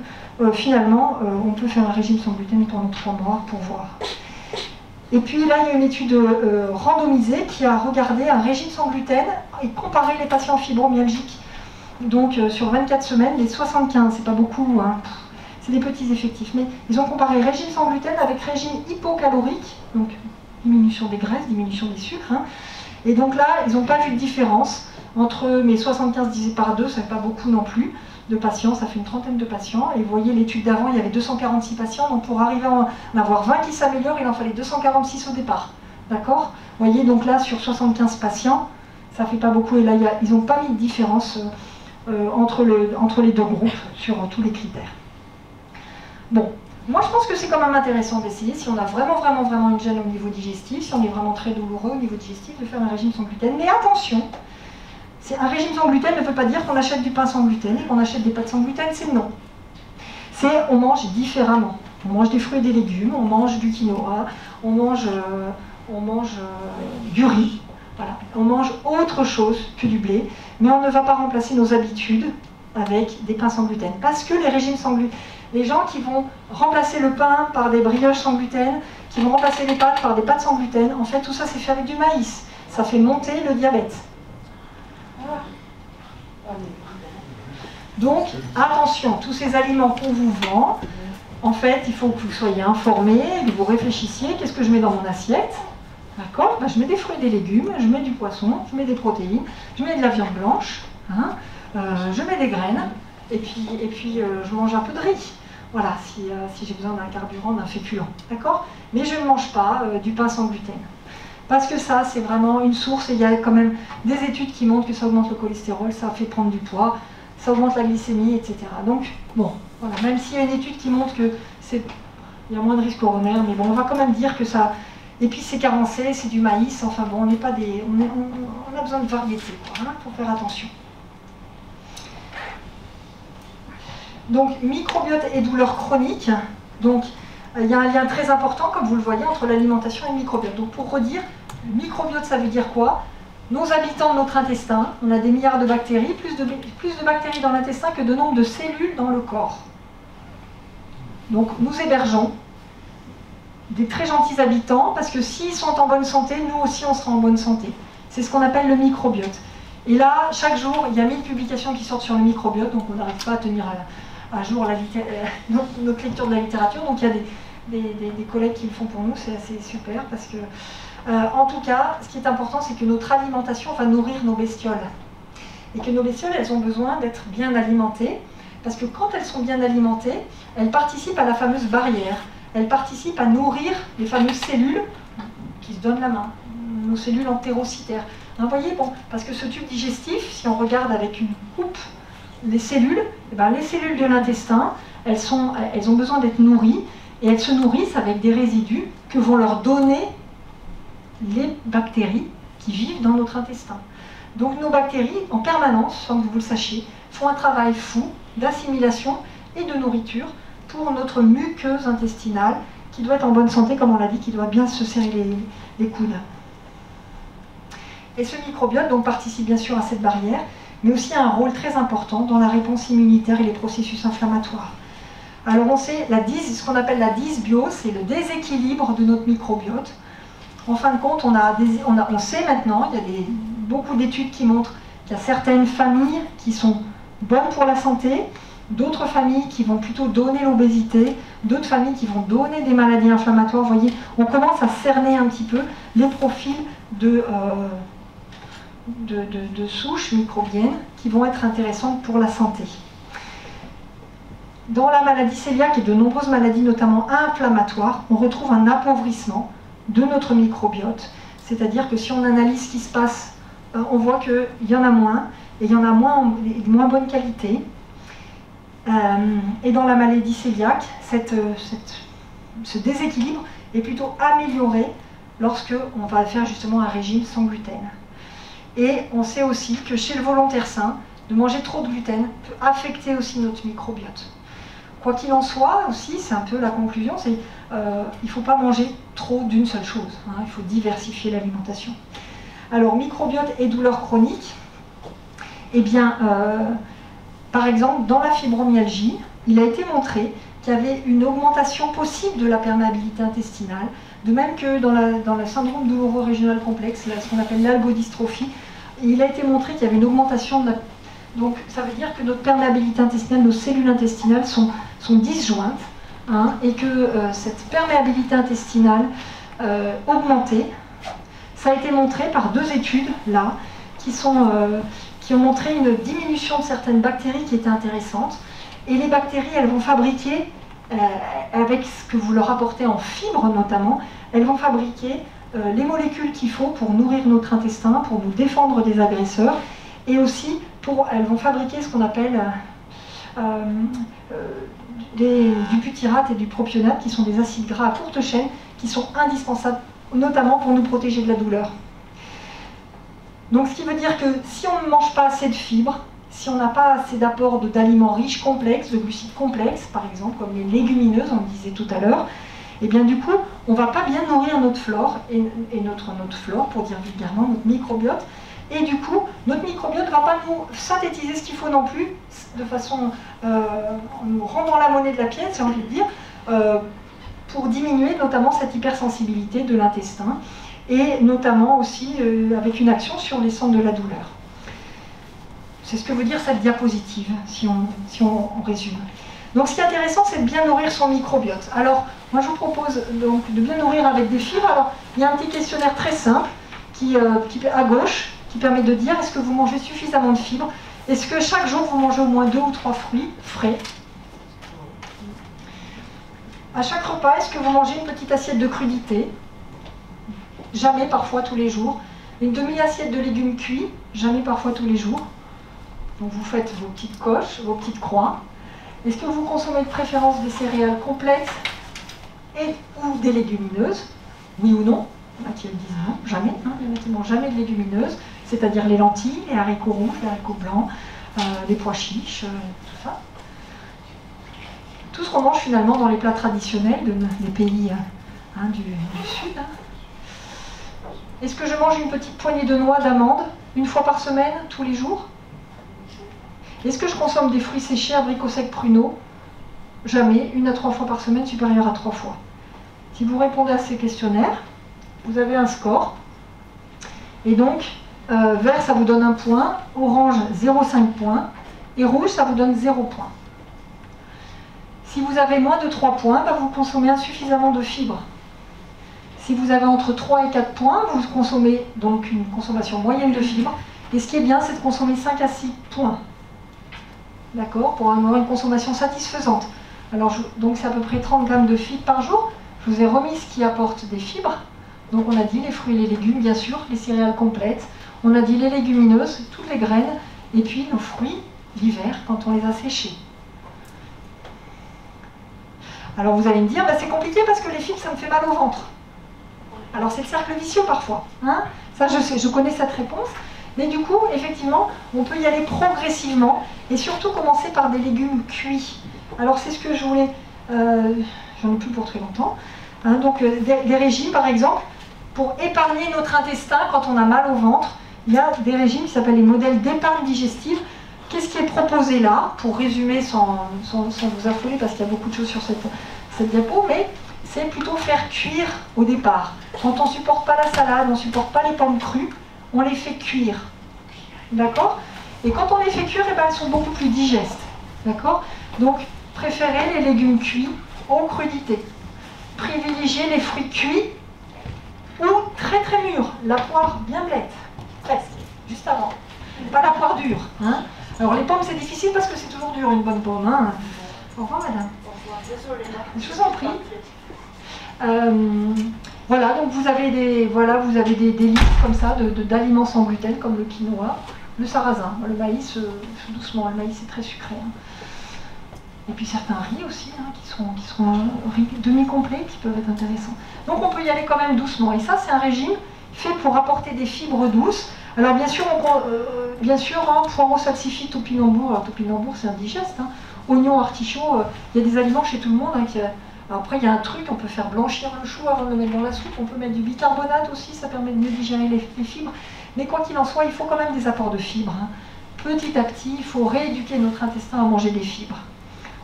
S1: finalement, on peut faire un régime sans gluten pendant 3 mois pour voir. Et puis là, il y a une étude randomisée qui a regardé un régime sans gluten et comparé les patients fibromyalgiques. Donc sur 24 semaines, les 75, c'est pas beaucoup, hein, c'est des petits effectifs, mais ils ont comparé régime sans gluten avec régime hypocalorique, donc diminution des graisses, diminution des sucres. Hein, et donc là, ils n'ont pas vu de différence entre mes 75 divisé par 2, ça fait pas beaucoup non plus, de patients, ça fait une trentaine de patients. Et vous voyez, l'étude d'avant, il y avait 246 patients, donc pour arriver à en avoir 20 qui s'améliorent, il en fallait 246 au départ. D'accord? Vous voyez, donc là, sur 75 patients, ça fait pas beaucoup, et là, ils n'ont pas mis de différence entre les deux groupes sur tous les critères. Bon, moi je pense que c'est quand même intéressant d'essayer, si on a vraiment une gêne au niveau digestif, si on est vraiment très douloureux au niveau digestif, de faire un régime sans gluten. Mais attention, un régime sans gluten ne veut pas dire qu'on achète du pain sans gluten et qu'on achète des pâtes sans gluten, c'est non. C'est on mange différemment. On mange des fruits et des légumes, on mange du quinoa, on mange du riz, voilà. On mange autre chose que du blé, mais on ne va pas remplacer nos habitudes avec des pains sans gluten. Parce que les régimes sans gluten, les gens qui vont remplacer le pain par des brioches sans gluten, qui vont remplacer les pâtes par des pâtes sans gluten, en fait tout ça c'est fait avec du maïs. Ça fait monter le diabète. Donc, attention, tous ces aliments qu'on vous vend, en fait, il faut que vous soyez informés, que vous réfléchissiez, qu'est-ce que je mets dans mon assiette? D'accord? Ben, je mets des fruits et des légumes, je mets du poisson, je mets des protéines, je mets de la viande blanche, hein, je mets des graines, et puis je mange un peu de riz. Voilà, si j'ai besoin d'un carburant, d'un féculent. D'accord? Mais je ne mange pas du pain sans gluten. Parce que ça, c'est vraiment une source, et il y a quand même des études qui montrent que ça augmente le cholestérol, ça fait prendre du poids, ça augmente la glycémie, etc. Donc, bon, voilà, même s'il y a une étude qui montre que il y a moins de risques coronaires, mais bon, on va quand même dire que ça... Et puis c'est carencé, c'est du maïs, enfin bon, on n'est pas des... On a besoin de variété, quoi, hein, pour faire attention. Donc, microbiote et douleurs chroniques. Donc, il y a un lien très important, comme vous le voyez, entre l'alimentation et le microbiote. Donc, pour redire, le microbiote, ça veut dire quoi? Nos habitants de notre intestin, on a des milliards de bactéries, plus de bactéries dans l'intestin que de nombre de cellules dans le corps. Donc, nous hébergeons des très gentils habitants, parce que s'ils sont en bonne santé, nous aussi, on sera en bonne santé. C'est ce qu'on appelle le microbiote. Et là, chaque jour, il y a 1000 publications qui sortent sur le microbiote, donc on n'arrive pas à tenir à jour notre lecture de la littérature. Donc il y a des collègues qui le font pour nous, c'est assez super, parce que, en tout cas, ce qui est important, c'est que notre alimentation va nourrir nos bestioles. Et que nos bestioles, elles ont besoin d'être bien alimentées, parce que quand elles sont bien alimentées, elles participent à la fameuse barrière. Elles participent à nourrir les fameuses cellules qui se donnent la main, nos cellules entérocytaires. Vous voyez, bon, parce que ce tube digestif, si on regarde avec une coupe les cellules, eh ben, les cellules de l'intestin, elles ont besoin d'être nourries, et elles se nourrissent avec des résidus que vont leur donner les bactéries qui vivent dans notre intestin. Donc nos bactéries, en permanence, sans que vous le sachiez, font un travail fou d'assimilation et de nourriture pour notre muqueuse intestinale, qui doit être en bonne santé, comme on l'a dit, qui doit bien se serrer les coudes. Et ce microbiote donc, participe bien sûr à cette barrière, mais aussi a un rôle très important dans la réponse immunitaire et les processus inflammatoires. Alors on sait, ce qu'on appelle la dysbiose, c'est le déséquilibre de notre microbiote. En fin de compte, on sait maintenant, il y a beaucoup d'études qui montrent qu'il y a certaines familles qui sont bonnes pour la santé, d'autres familles qui vont plutôt donner l'obésité, d'autres familles qui vont donner des maladies inflammatoires. Vous voyez, on commence à cerner un petit peu les profils de souches microbiennes qui vont être intéressantes pour la santé. Dans la maladie cœliaque et de nombreuses maladies, notamment inflammatoires, on retrouve un appauvrissement de notre microbiote. C'est-à-dire que si on analyse ce qui se passe, on voit qu'il y en a moins, et il y en a de moins bonne qualité. Et dans la maladie cœliaque, ce déséquilibre est plutôt amélioré lorsque on va faire justement un régime sans gluten. Et on sait aussi que chez le volontaire sain, de manger trop de gluten peut affecter aussi notre microbiote. Quoi qu'il en soit aussi, c'est un peu la conclusion, c'est il ne faut pas manger trop d'une seule chose, hein, il faut diversifier l'alimentation. Alors microbiote et douleurs chroniques, eh bien, par exemple, dans la fibromyalgie, il a été montré qu'il y avait une augmentation possible de la perméabilité intestinale, de même que dans le syndrome douloureux régional complexe, ce qu'on appelle l'algodystrophie, il a été montré qu'il y avait une augmentation de la... Donc ça veut dire que notre perméabilité intestinale, nos cellules intestinales sont disjointes, hein, et que cette perméabilité intestinale augmentée, ça a été montré par 2 études, là, qui ont montré une diminution de certaines bactéries qui étaient intéressantes. Et les bactéries, elles vont fabriquer, avec ce que vous leur apportez en fibres notamment, elles vont fabriquer les molécules qu'il faut pour nourrir notre intestin, pour nous défendre des agresseurs, et aussi elles vont fabriquer ce qu'on appelle du butyrate et du propionate, qui sont des acides gras à courte chaîne, qui sont indispensables, notamment pour nous protéger de la douleur. Donc ce qui veut dire que si on ne mange pas assez de fibres, si on n'a pas assez d'apport d'aliments riches, complexes, de glucides complexes, par exemple, comme les légumineuses, on le disait tout à l'heure, et bien du coup, on ne va pas bien nourrir notre flore, et notre flore, pour dire vulgairement, notre microbiote, et du coup, notre microbiote ne va pas nous synthétiser ce qu'il faut non plus, de façon, en nous rendant la monnaie de la pièce, j'ai envie de dire, pour diminuer notamment cette hypersensibilité de l'intestin, et notamment aussi avec une action sur les centres de la douleur. C'est ce que veut dire cette diapositive, si on résume. Donc ce qui est intéressant, c'est de bien nourrir son microbiote. Alors, moi je vous propose donc de bien nourrir avec des fibres. Alors, il y a un petit questionnaire très simple qui à gauche, qui permet de dire est-ce que vous mangez suffisamment de fibres? Est-ce que chaque jour vous mangez au moins 2 ou 3 fruits frais? À chaque repas, est-ce que vous mangez une petite assiette de crudité? Jamais, parfois, tous les jours. Une demi-assiette de légumes cuits? Jamais, parfois, tous les jours. Donc vous faites vos petites coches, vos petites croix. Est-ce que vous consommez de préférence des céréales complètes ou des légumineuses? Oui ou non? Il y en a qui le disent non, jamais. Il y en a qui ne mangent jamais de légumineuses, c'est-à-dire les lentilles, les haricots rouges, les haricots blancs, les pois chiches, tout ça. Tout ce qu'on mange finalement dans les plats traditionnels des pays du Sud. Est-ce que je mange une petite poignée de noix d'amandes une fois par semaine, tous les jours? Est-ce que je consomme des fruits séchés, abricots secs, pruneaux? Jamais, 1 à 3 fois par semaine, supérieur à 3 fois. Si vous répondez à ces questionnaires, vous avez un score. Et donc, vert, ça vous donne 1 point, orange, 0,5 points, et rouge, ça vous donne 0 point. Si vous avez moins de 3 points, vous consommez insuffisamment de fibres. Si vous avez entre 3 et 4 points, vous consommez donc une consommation moyenne de fibres. Et ce qui est bien, c'est de consommer 5 à 6 points. D'accord? Pour avoir une consommation satisfaisante. Alors, donc c'est à peu près 30 grammes de fibres par jour. Je vous ai remis ce qui apporte des fibres. Donc on a dit les fruits et les légumes, bien sûr, les céréales complètes. On a dit les légumineuses, toutes les graines. Et puis nos fruits, l'hiver, quand on les a séchés. Alors vous allez me dire, c'est compliqué parce que les fibres, ça me fait mal au ventre. Alors c'est le cercle vicieux parfois. Ça, je sais, je connais cette réponse. Mais du coup, effectivement, on peut y aller progressivement et surtout commencer par des légumes cuits. Alors c'est ce que je voulais, j'en ai plus pour très longtemps, donc des régimes par exemple, pour épargner notre intestin quand on a mal au ventre, il y a des régimes qui s'appellent les modèles d'épargne digestive. Qu'est-ce qui est proposé là, pour résumer sans vous affoler parce qu'il y a beaucoup de choses sur cette diapo, mais c'est plutôt faire cuire au départ. Quand on ne supporte pas la salade, on ne supporte pas les pommes crues, on les fait cuire. D'accord? Et quand on les fait cuire, elles sont beaucoup plus digestes. D'accord? Donc, préférez les légumes cuits aux crudités. Privilégiez les fruits cuits ou très très mûrs. La poire bien blette, presque, juste avant. Pas la poire dure. Alors les pommes, c'est difficile parce que c'est toujours dur une bonne pomme. Au revoir, madame. Je vous en prie. Voilà, donc vous avez des listes comme ça d'aliments sans gluten, comme le quinoa, le sarrasin, le maïs, doucement, le maïs c'est très sucré. Et puis certains riz aussi, qui sont riz demi-complets, qui peuvent être intéressants. Donc on peut y aller quand même doucement. Et ça, c'est un régime fait pour apporter des fibres douces. Alors bien sûr, poireau, salsifis, topinambour. Alors topinambour, c'est indigeste. Oignon, artichaut, il y a des aliments chez tout le monde. Alors après, il y a un truc, on peut faire blanchir le chou avant de le mettre dans la soupe. On peut mettre du bicarbonate aussi, ça permet de mieux digérer les fibres. Mais quoi qu'il en soit, il faut quand même des apports de fibres. Petit à petit, il faut rééduquer notre intestin à manger des fibres.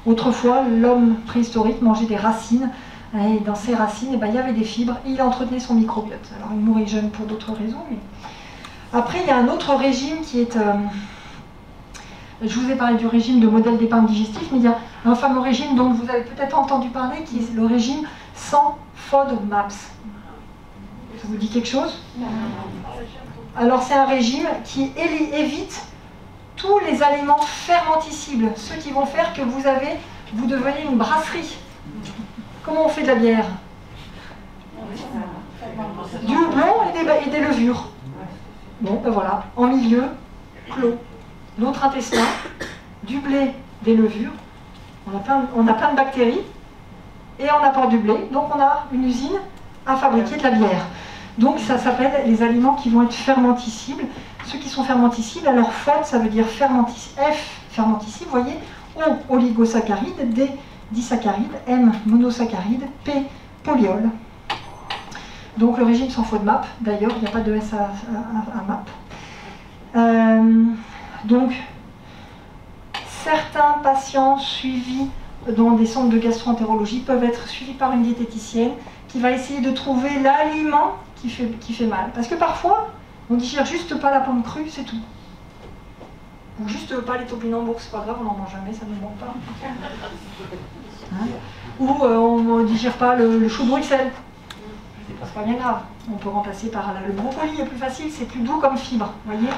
S1: Autrefois, l'homme préhistorique mangeait des racines. Et dans ces racines, il y avait des fibres et il entretenait son microbiote. Alors il mourait jeune pour d'autres raisons. Mais... Après, il y a un autre régime qui est... Je vous ai parlé du régime de modèle d'épargne digestif, mais il y a un fameux régime dont vous avez peut-être entendu parler, qui est le régime sans FODMAPs. Ça vous dit quelque chose? Alors c'est un régime qui évite tous les aliments fermenticibles, ceux qui vont faire que vous devenez une brasserie. Comment on fait de la bière? Du houblon et des levures. Bon, voilà, en milieu, clos. Notre intestin, du blé, des levures, on a plein de bactéries, et on apporte du blé, donc on a une usine à fabriquer de la bière. Donc ça s'appelle les aliments qui vont être fermenticibles. Ceux qui sont fermenticibles, alors FOD, ça veut dire F, fermenticible, vous voyez, O, oligosaccharides, D, disaccharides, M, monosaccharides, P, polyol. Donc le régime sans FODMAP, d'ailleurs, il n'y a pas de S à MAP. Donc, certains patients suivis dans des centres de gastro-entérologie peuvent être suivis par une diététicienne qui va essayer de trouver l'aliment qui fait mal. Parce que parfois, on ne digère juste pas la pomme crue, c'est tout. Ou juste pas les topinambours, c'est pas grave, on n'en mange jamais, ça ne manque pas. Hein, ou on ne digère pas le chou de Bruxelles. C'est pas bien grave. On peut remplacer par le brocoli, est plus facile, c'est plus doux comme fibre. Voyez.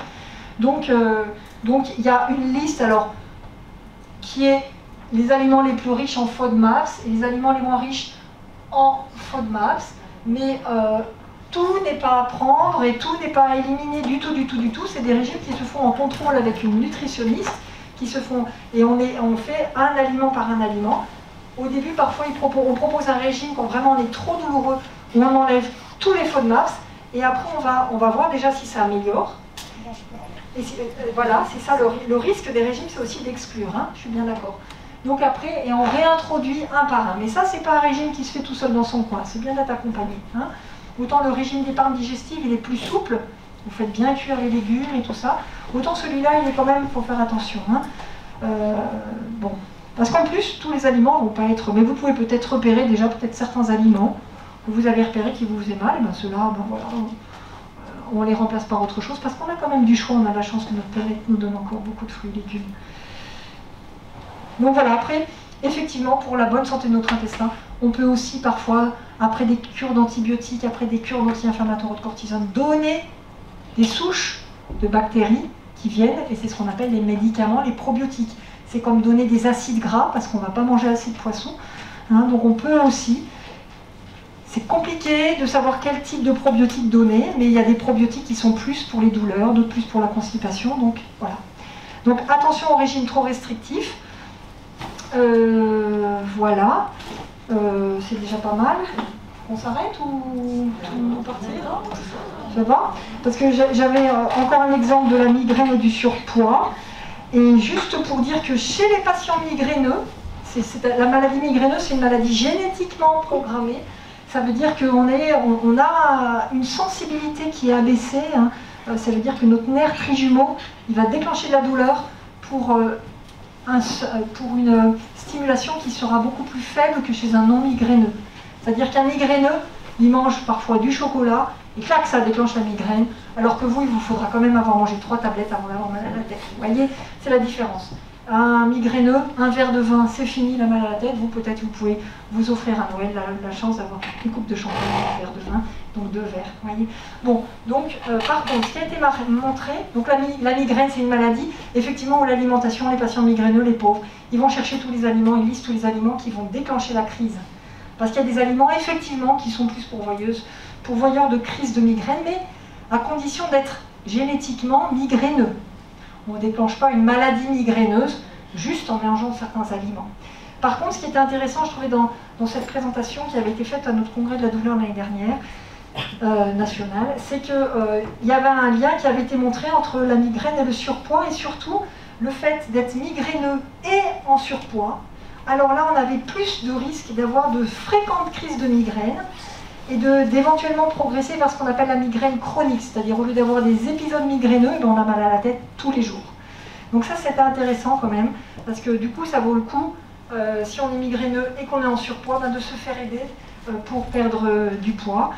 S1: Donc il y a une liste alors qui est les aliments les plus riches en FODMAPs et les aliments les moins riches en FODMAPs, mais tout n'est pas à prendre et tout n'est pas à éliminer du tout. C'est des régimes qui se font en contrôle avec une nutritionniste, qui se font, et on fait un aliment par un aliment. Au début, parfois, on propose un régime quand vraiment on est trop douloureux, où on enlève tous les FODMAPs, et après on va voir déjà si ça améliore. Et voilà, c'est ça le risque des régimes, c'est aussi d'exclure, hein, je suis bien d'accord. Donc après, et on réintroduit un par un. Mais ça, c'est pas un régime qui se fait tout seul dans son coin, c'est bien d'être accompagné. Hein. Autant le régime d'épargne digestive, il est plus souple, vous faites bien cuire les légumes et tout ça, autant celui-là, il est quand même, il faut faire attention. Hein. Bon. Parce qu'en plus, tous les aliments ne vont pas être... Mais vous pouvez peut-être repérer déjà peut-être certains aliments que vous avez repérés qui vous faisaient mal, et bien ceux-là, ben voilà, on les remplace par autre chose, parce qu'on a quand même du choix, on a la chance que notre planète nous donne encore beaucoup de fruits et légumes. Donc voilà, après, effectivement, pour la bonne santé de notre intestin, on peut aussi parfois, après des cures d'antibiotiques, après des cures d'anti-inflammatoires ou de cortisone, donner des souches de bactéries qui viennent, et c'est ce qu'on appelle les médicaments, les probiotiques. C'est comme donner des acides gras, parce qu'on ne va pas manger assez de poisson. Hein, donc on peut aussi... C'est compliqué de savoir quel type de probiotiques donner, mais il y a des probiotiques qui sont plus pour les douleurs, d'autres plus pour la constipation, donc voilà. Donc attention au régime trop restrictif. Voilà. C'est déjà pas mal. On s'arrête ou partir? Ça va? Parce que j'avais encore un exemple de la migraine et du surpoids. Et juste pour dire que chez les patients migraineux, la maladie migraineuse, c'est une maladie génétiquement programmée. Ça veut dire qu'on a une sensibilité qui est abaissée. Hein. Ça veut dire que notre nerf trijumeau, il va déclencher de la douleur pour une stimulation qui sera beaucoup plus faible que chez un non-migraineux. C'est-à-dire qu'un migraineux, il mange parfois du chocolat, et clac, ça déclenche la migraine, alors que vous, il vous faudra quand même avoir mangé 3 tablettes avant d'avoir mal à la tête. Vous voyez, c'est la différence. Un migraineux, un verre de vin, c'est fini, la mal à la tête. Vous, peut-être, vous pouvez vous offrir à Noël la chance d'avoir une coupe de champagne, un verre de vin, donc 2 verres. Voyez. Bon, donc, par contre, ce qui a été montré, donc la migraine, c'est une maladie, effectivement, où l'alimentation, les patients migraineux, les pauvres, ils vont chercher tous les aliments, ils lisent tous les aliments qui vont déclencher la crise. Parce qu'il y a des aliments, effectivement, qui sont plus pourvoyeurs de crise de migraine, mais à condition d'être génétiquement migraineux. On ne déclenche pas une maladie migraineuse juste en mélangeant certains aliments. Par contre, ce qui était intéressant, je trouvais, dans cette présentation qui avait été faite à notre congrès de la douleur l'année dernière, national, c'est qu'il y avait un lien qui avait été montré entre la migraine et le surpoids, et surtout le fait d'être migraineux et en surpoids. Alors là, on avait plus de risques d'avoir de fréquentes crises de migraine et d'éventuellement progresser vers ce qu'on appelle la migraine chronique, c'est-à-dire au lieu d'avoir des épisodes migraineux, on a mal à la tête tous les jours. Donc ça, c'était intéressant quand même, parce que du coup, ça vaut le coup, si on est migraineux et qu'on est en surpoids, de se faire aider pour perdre du poids.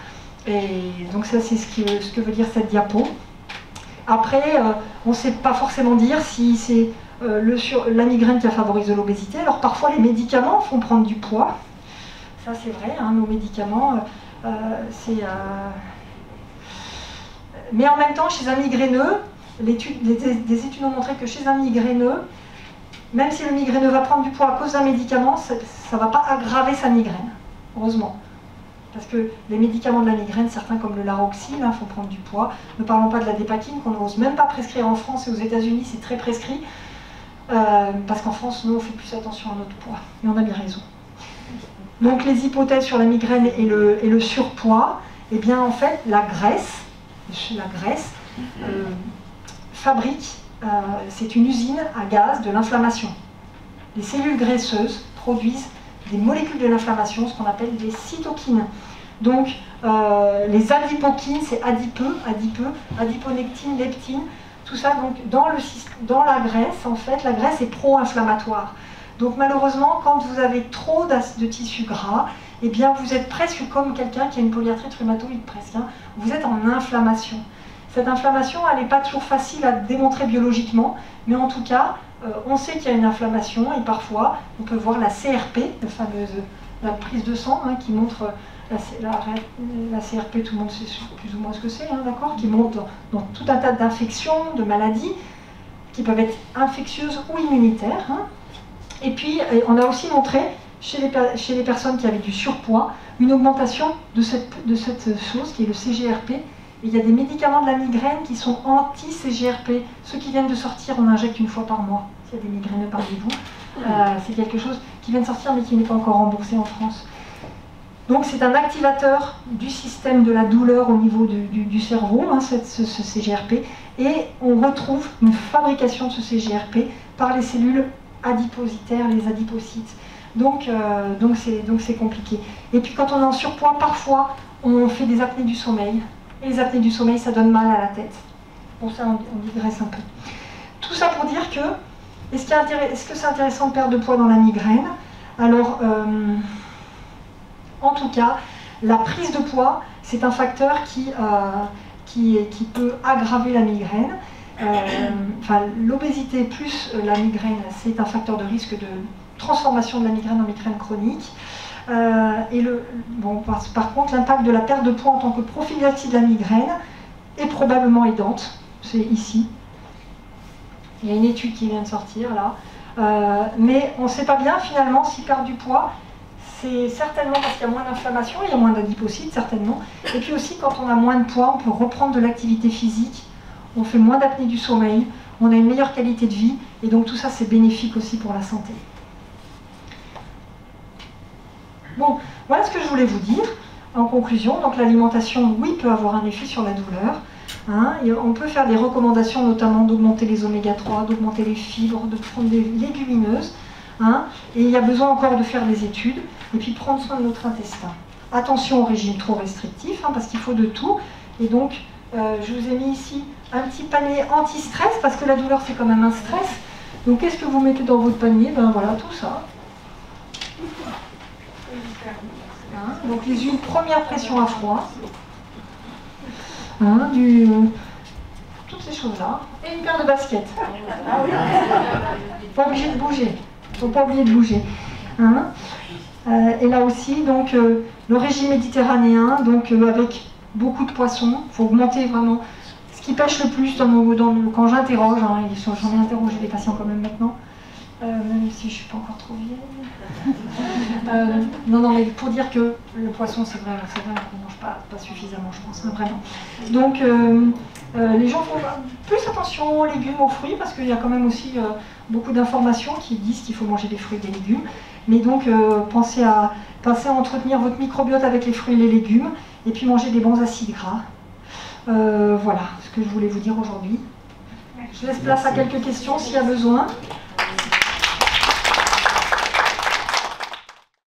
S1: Et donc ça, c'est ce que veut dire cette diapo. Après, on ne sait pas forcément dire si c'est la migraine qui a favorisé l'obésité. Alors parfois, les médicaments font prendre du poids. Ça, c'est vrai, hein, nos médicaments... Mais en même temps, chez un migraineux, des études ont montré que chez un migraineux, même si le migraineux va prendre du poids à cause d'un médicament, ça ne va pas aggraver sa migraine, heureusement. Parce que les médicaments de la migraine, certains comme le Laroxyl, font prendre du poids. Ne parlons pas de la dépakine, qu'on n'ose même pas prescrire en France, et aux États-Unis, c'est très prescrit. Parce qu'en France, nous, on fait plus attention à notre poids. Et on a bien raison. Donc les hypothèses sur la migraine et le surpoids, eh bien en fait la graisse fabrique, c'est une usine à gaz de l'inflammation. Les cellules graisseuses produisent des molécules de l'inflammation, ce qu'on appelle des cytokines. Donc les adipokines, c'est adipeux, adiponectine, leptine, tout ça. Donc dans la graisse, en fait, la graisse est pro-inflammatoire. Donc malheureusement, quand vous avez trop de tissu gras, eh bien vous êtes presque comme quelqu'un qui a une polyarthrite rhumatoïde presque. Hein. Vous êtes en inflammation. Cette inflammation, elle n'est pas toujours facile à démontrer biologiquement, mais en tout cas, on sait qu'il y a une inflammation et parfois, on peut voir la CRP, la prise de sang, hein, qui montre la CRP, tout le monde sait plus ou moins ce que c'est, hein, d'accord, qui montre dans tout un tas d'infections, de maladies, qui peuvent être infectieuses ou immunitaires. Hein. Et puis, on a aussi montré, chez les personnes qui avaient du surpoids, une augmentation de cette chose qui est le CGRP. Et il y a des médicaments de la migraine qui sont anti-CGRP. Ceux qui viennent de sortir, on injecte une fois par mois. S'il y a des migraineux parmi vous, c'est quelque chose qui vient de sortir mais qui n'est pas encore remboursé en France. Donc c'est un activateur du système de la douleur au niveau du cerveau, hein, ce CGRP. Et on retrouve une fabrication de ce CGRP par les cellules adipositaires, les adipocytes. Donc c'est compliqué. Et puis quand on est en surpoids, parfois on fait des apnées du sommeil. Et les apnées du sommeil, ça donne mal à la tête. Bon, ça on digresse un peu. Tout ça pour dire que, est-ce que c'est intéressant de perdre de poids dans la migraine? Alors, en tout cas, la prise de poids, c'est un facteur qui peut aggraver la migraine. L'obésité plus la migraine, c'est un facteur de risque de transformation de la migraine en migraine chronique. Par contre, l'impact de la perte de poids en tant que prophylaxie de la migraine est probablement aidante. C'est ici. Il y a une étude qui vient de sortir là. Mais on ne sait pas bien finalement si perdre du poids, c'est certainement parce qu'il y a moins d'inflammation, il y a moins d'adipocytes certainement. Et puis aussi quand on a moins de poids, on peut reprendre de l'activité physique, on fait moins d'apnée du sommeil, on a une meilleure qualité de vie. Et donc tout ça c'est bénéfique aussi pour la santé. Bon, voilà ce que je voulais vous dire. En conclusion, donc l'alimentation, oui, peut avoir un effet sur la douleur. Hein, et on peut faire des recommandations, notamment d'augmenter les oméga 3, d'augmenter les fibres, de prendre des légumineuses. Hein, et il y a besoin encore de faire des études, et puis prendre soin de notre intestin. Attention au régime trop restrictif, hein, parce qu'il faut de tout. Et donc, je vous ai mis ici un petit panier anti-stress, parce que la douleur, c'est quand même un stress. Donc, qu'est-ce que vous mettez dans votre panier? Ben voilà, tout ça. Hein, donc les huiles première pression à froid, hein, toutes ces choses-là, et une paire de baskets. Pas obligé de bouger, faut pas oublier de bouger. Hein. Et là aussi, donc le régime méditerranéen, donc avec beaucoup de poissons, il faut augmenter vraiment. Ce qui pêche le plus quand j'interroge, hein, j'en ai interrogé des patients quand même maintenant. Même si je ne suis pas encore trop vieille. Non, mais pour dire que le poisson, c'est vrai qu'on ne mange pas suffisamment, je pense, hein, vraiment. Donc, les gens font plus attention aux légumes, aux fruits, parce qu'il y a quand même aussi beaucoup d'informations qui disent qu'il faut manger des fruits et des légumes. Mais donc, pensez à entretenir votre microbiote avec les fruits et les légumes, et puis manger des bons acides gras. Voilà ce que je voulais vous dire aujourd'hui. Je laisse place à quelques questions s'il y a besoin.